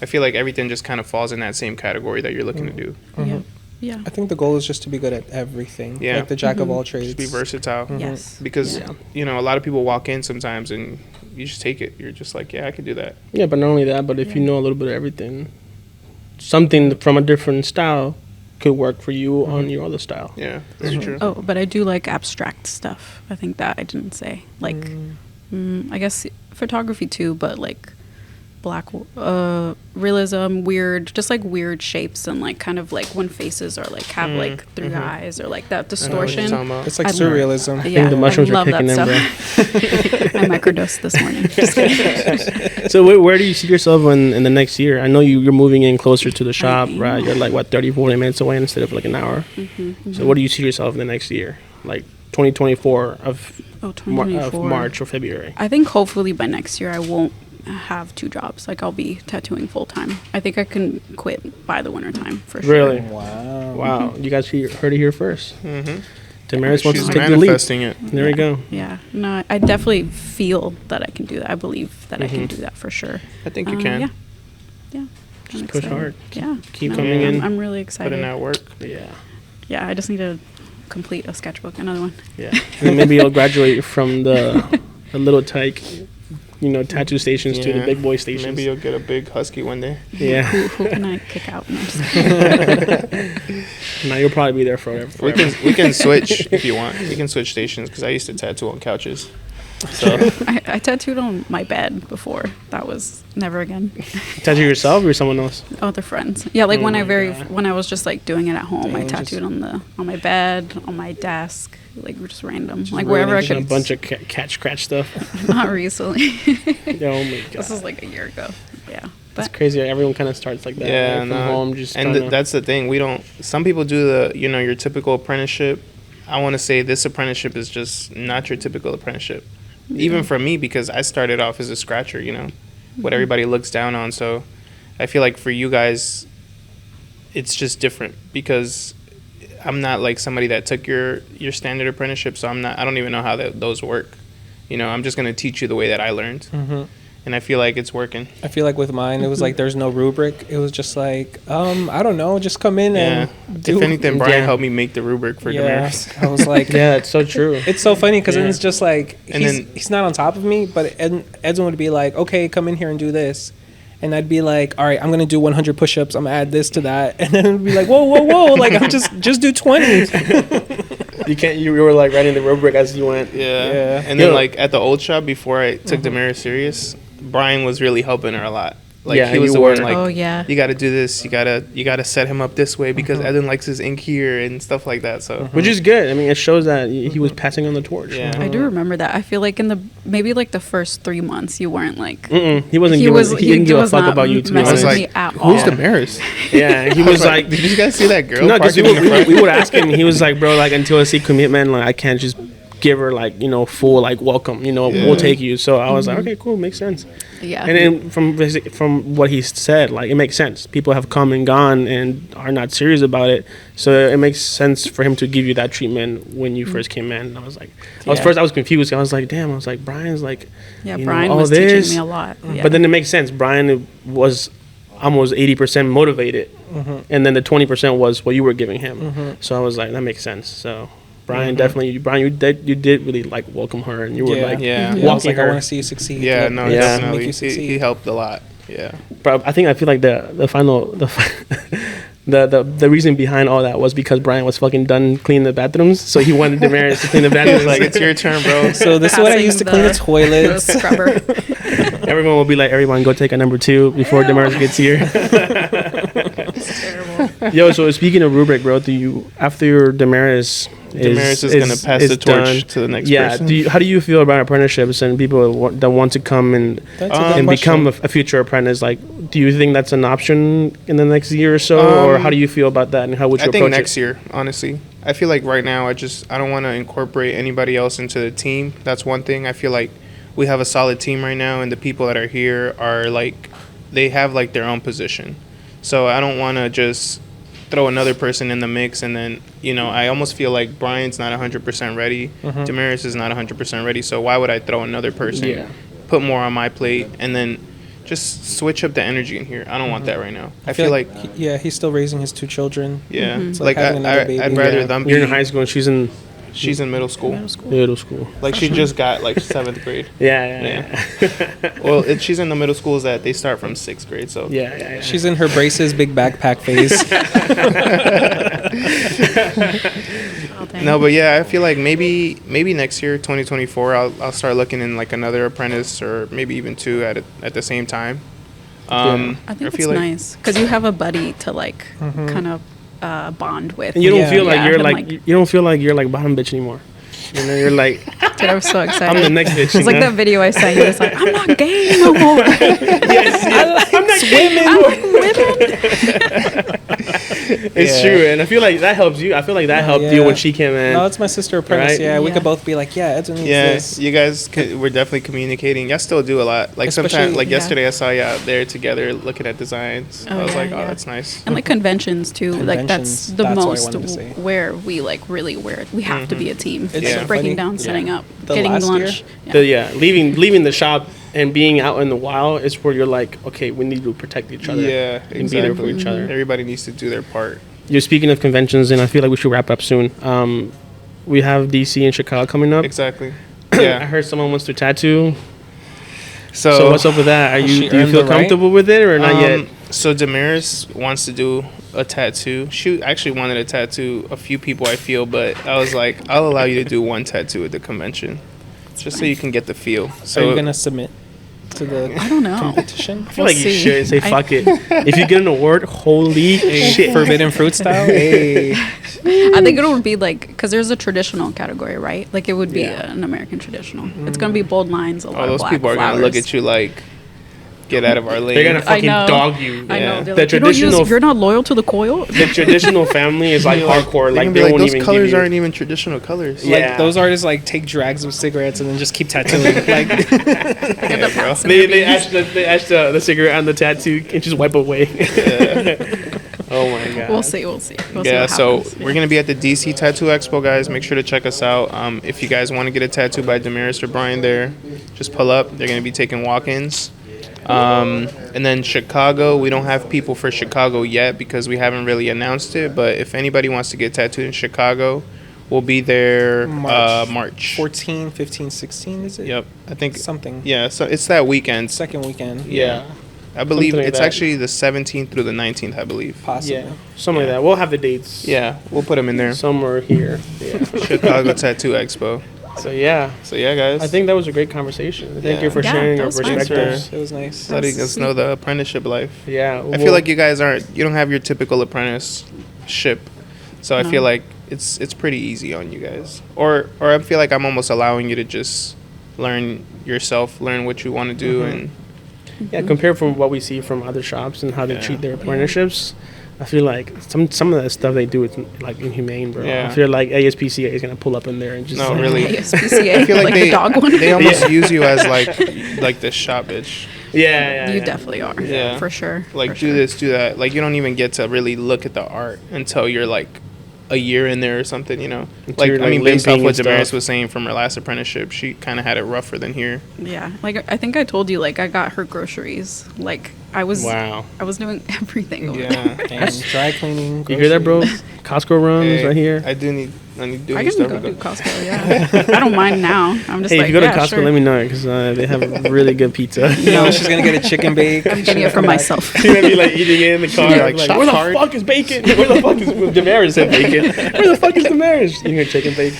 I feel like everything just kind of falls in that same category that you're looking to do. Yeah. Yeah. I think the goal is just to be good at everything. Yeah. Like the jack of all trades. Just be versatile. Yes. Because Yeah. you know a lot of people walk in sometimes and you just take it. You're just like, yeah, I could do that. yeah. But not only that, but if you know a little bit of everything, something from a different style could work for you on your other style. Yeah, very true. Oh, but I do like abstract stuff. I think that I didn't say. Like, I guess photography too, but like black realism, weird, just like weird shapes and like kind of like when faces are like have like three eyes or like that I know what you're distortion. talking about. It's like I love- surrealism. Yeah, the mushrooms I are love kicking that in, stuff. I microdosed this morning. Just kidding. So where do you see yourself in the next year? I know you're moving in closer to the shop, right? You're like, what, 30, 40 minutes away instead of like an hour. So what do you see yourself in the next year? Like 2024 of, Oh, of 2024. March or February? I think hopefully by next year I won't have two jobs. Like I'll be tattooing full time. I think I can quit by the winter time for sure. Really? Wow. Wow. You guys heard it here first. Damaris wants She's to take the lead. manifesting it. There we go. Yeah. No, I definitely feel that I can do that. I believe that I can do that for sure. I think you can. Yeah. Yeah. Just I'm push excited. hard. Yeah. Keep No, coming in. I'm really Put excited. in that work. Yeah. Yeah. I just need to complete a sketchbook, another one. Yeah. And then maybe you'll graduate from the little tyke, tattoo stations to the Yeah. big boy stations. Maybe you'll get a big husky one day. Yeah. Who can I kick out? No, I'm just kidding. Now you'll probably be there forever. We can switch if you want. We can switch stations because I used to tattoo on couches. So I tattooed on my bed before. That was never again. Tattoo yourself or someone else? Other friends. Yeah, like when Oh I my God. when I was just like doing it at home, I Dang, just- tattooed on my bed, on my desk, like just random, like wherever I random Just a could. bunch of cat scratch stuff. Not recently. Oh my god. This was like a year ago. Yeah, It's but crazy. Everyone kind of starts like that. yeah, right? From no. home, just and trying to- that's the thing. We don't. Some people do your typical apprenticeship. I want to say this apprenticeship is just not your typical apprenticeship. Even for me, because I started off as a scratcher, what everybody looks down on. So I feel like for you guys, it's just different because I'm not like somebody that took your standard apprenticeship. So I don't even know how those work. I'm just going to teach you the way that I learned. and I feel like it's working. I feel like with mine, it was like there's no rubric. It was just like, I don't know, just come in Yeah. and do. If anything, Brayan Yeah. helped me make the rubric for Damaris. I was like, Yeah, it's so true. it's so funny because then Yeah. it's just like And then- he's not on top of me, but Edwin would be like, okay, come in here and do this. And I'd be like, all right, I'm gonna do 100 push-ups. I'm gonna add this to that, and then it'd be like, whoa, like I'm just do 20. You can't. You were like writing the rubric as you went. Yeah. And then Yo. like at the old shop before I took Damaris serious, Brayan was really helping her a lot. Like Yeah, he was you the one were. like, Oh, yeah. you got to do this, you gotta set him up this way because Edwin likes his ink here and stuff like that. So Which is good. I mean, it shows that he was passing on the torch. Yeah. I do remember that. I feel like in the maybe like the first 3 months, you weren't like. He wasn't. He didn't give a was fuck not about you. To be I messing was honest. with like, me at who's all. Damaris? Yeah, he was like, did you guys see that girl? no, because parking in the front? we would ask him. He was like, bro, like until I see commitment, like I can't just give her like full like welcome. We'll take you. So I was like, okay, cool, makes sense. Yeah. And then from what he said, like it makes sense. People have come and gone and are not serious about it. So it makes sense for him to give you that treatment when you first came in. And I was like, I was confused. I was like, damn. I was like, Brian's like, Yeah, you know, Brayan all was this. teaching me a lot. Yeah. But then it makes sense. Brian was almost 80% motivated, and then the 20% was what you were giving him. So I was like, that makes sense. So Brian definitely, you did really like welcome her, and you were like Yeah. I was walking like, I her. want to see you succeed. Yeah, Like, no, Yeah. definitely. Make you succeed. He helped a lot. Yeah. But I feel like the final the reason behind all that was because Brian was fucking done cleaning the bathrooms, so he wanted Damaris to clean the bathrooms. Like, it's your turn, bro. So this is what I used to clean the The toilets. scrubber. Everyone will be like, everyone go take a number 2 before Damaris gets here. It's terrible. Yo, so speaking of rubric, bro, do you after your Damaris Damaris is gonna pass the torch to the next person. How do you feel about apprenticeships and people that want to come and That's a good become question. a future apprentice? Like, do you think that's an option in the next year or so, or how do you feel about that, and how would you I think approach next year, honestly. I feel like right now, I don't want to incorporate anybody else into the team. That's one thing. I feel like we have a solid team right now, and the people that are here are like, they have like their own position. So I don't want to just throw another person in the mix, and then I almost feel like Brian's not 100% ready. Damaris is not 100% ready. So why would I throw another person? Yeah. Put more on my plate, and then just switch up the energy in here. I don't want that right now. I feel like he's still raising his 2 children. yeah, It's like like having another baby. I'd rather Yeah. them be. You're in high school and she's in She's in middle school. middle school. Like she just got like 7th grade. Yeah. Well, she's in the middle schools that they start from 6th grade. So Yeah. She's in her braces, big backpack phase. Oh, dang. no, but yeah, I feel like maybe next year, 2024, I'll start looking in like another apprentice or maybe even 2 at the same time. I think it's feel like nice because you have a buddy to like kind of bond with. And you don't Yeah. feel like Yeah, you're and, like you don't feel like you're like bottom bitch anymore. You're like, Dude, I was so excited. I'm the next bitch. It's like that video I sent you. It's like, I'm not gay no more. I'm not I like women. It's true, and I feel like that helps you. I feel like that helped you Yeah. when she came in. No, it's my sister apprentice. Right? Yeah, we Yeah. could both be like, yeah, Edwin needs yeah, this. you guys we're definitely communicating. Y'all still do a lot. Like sometimes, Especially- like Yeah. yesterday, I saw you out there together looking at designs. Oh, I was yeah, like, oh, yeah. that's nice. And like conventions too. Like that's Conventions, the that's what I most wanted to say. where we like really where we have to be a team. It's Yeah. so Breaking funny. down, setting up, The getting last lunch. year? Leaving the shop and being out in the wild is where you're like, okay, we need to protect each other. Yeah, and be there for each other. Everybody needs to do their part. You're speaking of conventions, and I feel like we should wrap up soon. We have DC and Chicago coming up. Exactly. I Yeah. heard someone wants to tattoo. So, So what's up with that? Has she Do you earned feel the right? comfortable with it or not yet? So Damaris wants to do a tattoo. She actually wanted a tattoo. A few people, I feel, but I was like, I'll allow you to do one tattoo at the convention, just so you can get the feel. So are you So gonna submit to the I don't know. competition? I feel like you see. should say I- fuck it. If you get an award, holy shit. Forbidden fruit style? Hey. I think it would be like because there's a traditional category, right? Like it would be Yeah. an American traditional. It's gonna be bold lines, a lot all of those black people are flowers. gonna look at you like, get out of our lane. They're gonna I fucking know. dog you. I Yeah. know. They're The like, you don't traditional- use, you're not loyal to the coil. The traditional family is like hardcore. They're Like gonna they be like, won't those even colors give you. aren't even traditional colors. Yeah. Like those artists like take drags of cigarettes and then just keep tattooing. Like Get the pats and They the beads. etch the cigarette on the tattoo and just wipe away. Oh my god. We'll see. We'll see. We'll see Yeah, what so happens. we're gonna be at the DC Tattoo Expo, guys. Make sure to check us out. If you guys want to get a tattoo by Damaris or Brayan there, just pull up. They're going to be taking walk-ins. And then Chicago, we don't have people for Chicago yet because we haven't really announced it. But if anybody wants to get tattooed in Chicago, we'll be there March 14, 15, 16, is it? Yep, I think Something. Yeah, so it's that weekend. Second weekend. Yeah, I believe Something like it's that. actually the 17th through the 19th, I believe. Possibly. Yeah, something like that. We'll have the dates. Yeah, we'll put them in there. Somewhere here. Yeah. Chicago Tattoo Expo. So yeah, Guys. I think that was a great conversation. Thank you for Yeah, sharing that your was fun. perspectives. It was nice. letting us know the apprenticeship life. Yeah, I feel like you guys you don't have your typical apprenticeship, so I feel like it's pretty easy on you guys. Or I feel like I'm almost allowing you to just learn yourself, learn what you want to do, and yeah, compared from what we see from other shops and how they treat their apprenticeships, I feel like some of that stuff they do is like inhumane, bro. Yeah. I feel like ASPCA is gonna pull up in there and just No, like, really. ASPCA, I feel like the dog one. they almost use you as like the shop bitch. yeah, You definitely are. Yeah. For sure. Like for do sure. this, do that. Like you don't even get to really look at the art until you're like a year in there or something, you know. Until Like you're, I mean, like, based off limping what and Damaris stuff. was saying from her last apprenticeship, she kind of had it rougher than here. Yeah. Like I think I told you, like I got her groceries. Like I was Wow. I was doing everything over there. Yeah. And dry cleaning. You hear that, bro? groceries. Costco runs Hey, right here. I need to do I new can stuff. go with do them. Costco, yeah. I don't mind now. I'm just Hey, like, if you go to yeah, Costco, sure. let me know because they have really good pizza. You know, she's gonna get a chicken bake. I'm getting it for myself. You're gonna be like eating it in the car, Like, like, shop where the cart? fuck is bacon? Where the fuck is Damaris said bacon? Where the fuck is Damaris? Eating her chicken bake.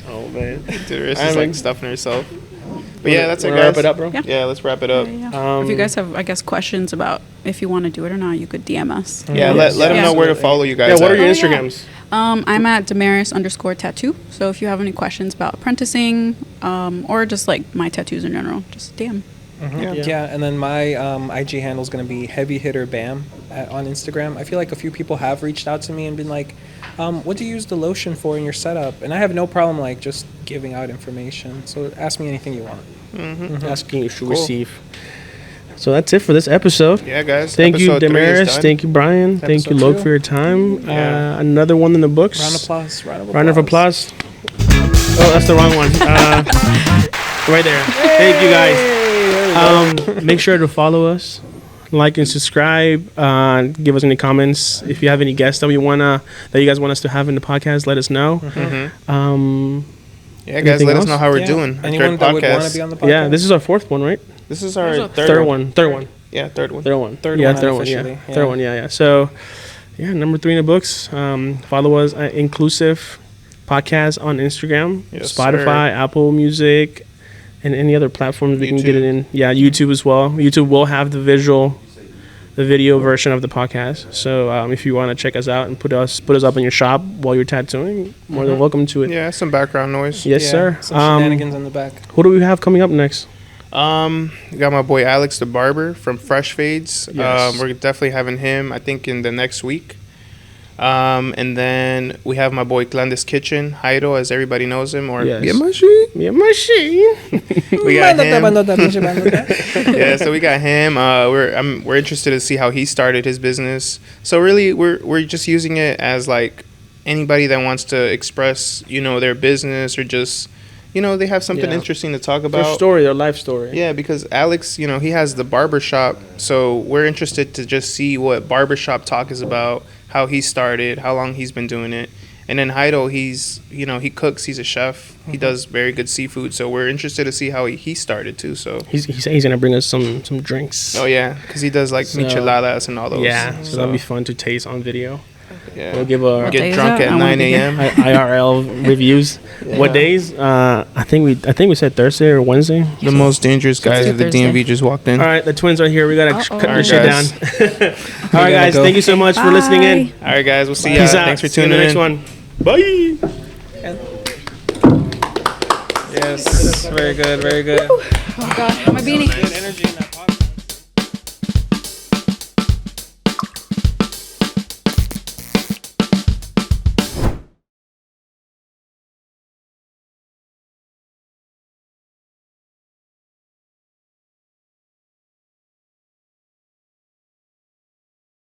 Oh man. Damaris I'm is like- like stuffing herself. But yeah, that's it, Wanna guys. wrap it up, bro. Yeah. Yeah, let's wrap it up. Yeah. If you guys have, I guess, questions about if you want to do it or not, you could DM us. Yeah, Yes. let them Yeah. know where to follow you guys. Yeah, what are at. your Oh, yeah. Instagrams? I'm at Damaris_tattoo. So if you have any questions about apprenticing, or just like my tattoos in general, just DM. Yeah, and then my IG handle is going to be Heavy Hitter Bam on Instagram. I feel like a few people have reached out to me and been like, what do you use the lotion for in your setup? And I have no problem like just giving out information. So ask me anything you want. Asking you should Cool. receive. So that's it for this episode. Yeah, guys. Thank you, Episode 3 is Damaris. done. Thank you, Brian. Thank you, Episode Loke, 2. for your time. Yeah. Another one in the books. Round of applause. Round of applause. Round of applause. Oh, that's the wrong one. Right there. Thank you, guys. Make sure to follow us, like and subscribe. Give us any comments. If you have any guests that you guys want us to have in the podcast, let us know. Yeah, guys, Anything let us else? know how we're Yeah. doing. Anyone Third that would want to podcast. be on the podcast? Yeah, this is our fourth one, right? This is our Third one. Third one. Yeah, third one. Third one. Third yeah, one third one. Yeah. unofficially, yeah. Third one. Yeah, yeah. So, yeah, number 3 in the books. Follow us at Inklusive Podcast on Instagram, Yes, Spotify, Apple Music, and any other platforms we can get it YouTube. in. Yeah, YouTube as well. YouTube will have the video version of the podcast. So if you want to check us out and put us up in your shop while you're tattooing, more than welcome to it. Yeah, some background noise. Yes, Yeah, sir. Some shenanigans in the back. Who do we have coming up next? We got my boy Alex the barber from Fresh Fades. Yes. We're definitely having him, I think, in the next week. And then we have my boy Glenda's Kitchen, Jairo, as everybody knows him, or Yes. Get My Shit. Yeah, machine. We got him. Yeah, so we got him. We're interested to see how he started his business. So really, we're just using it as like anybody that wants to express, their business or just, they have something Yeah. interesting to talk Their about. story, their life story. Yeah, because Alex, he has the barber shop, so we're interested to just see what barbershop talk is about, how he started, how long he's been doing it. And then Heido, he's, he cooks, he's a chef. He does very good seafood, so we're interested to see how he started too. So, He said he's gonna bring us some drinks. oh yeah, because he does like So- micheladas and all those. Yeah, so that'll be fun to taste on video. yeah. We'll give a What day Get is drunk that? at I wanna 9 be here. a.m. IRL reviews. What days? I think we said Thursday or Wednesday. The most dangerous guys do at the Thursday. DMV just walked in. All right, the twins are here. We gotta Uh-oh. cut All this right, shit down. guys. All right, gotta guys. go. Thank you so much for listening in. Bye. All right, guys, we'll see you. Peace out. Thanks for See you in tuning the in. next one. Bye. Yes, very good, very good. Oh God, my beanie. Good energy in that podcast.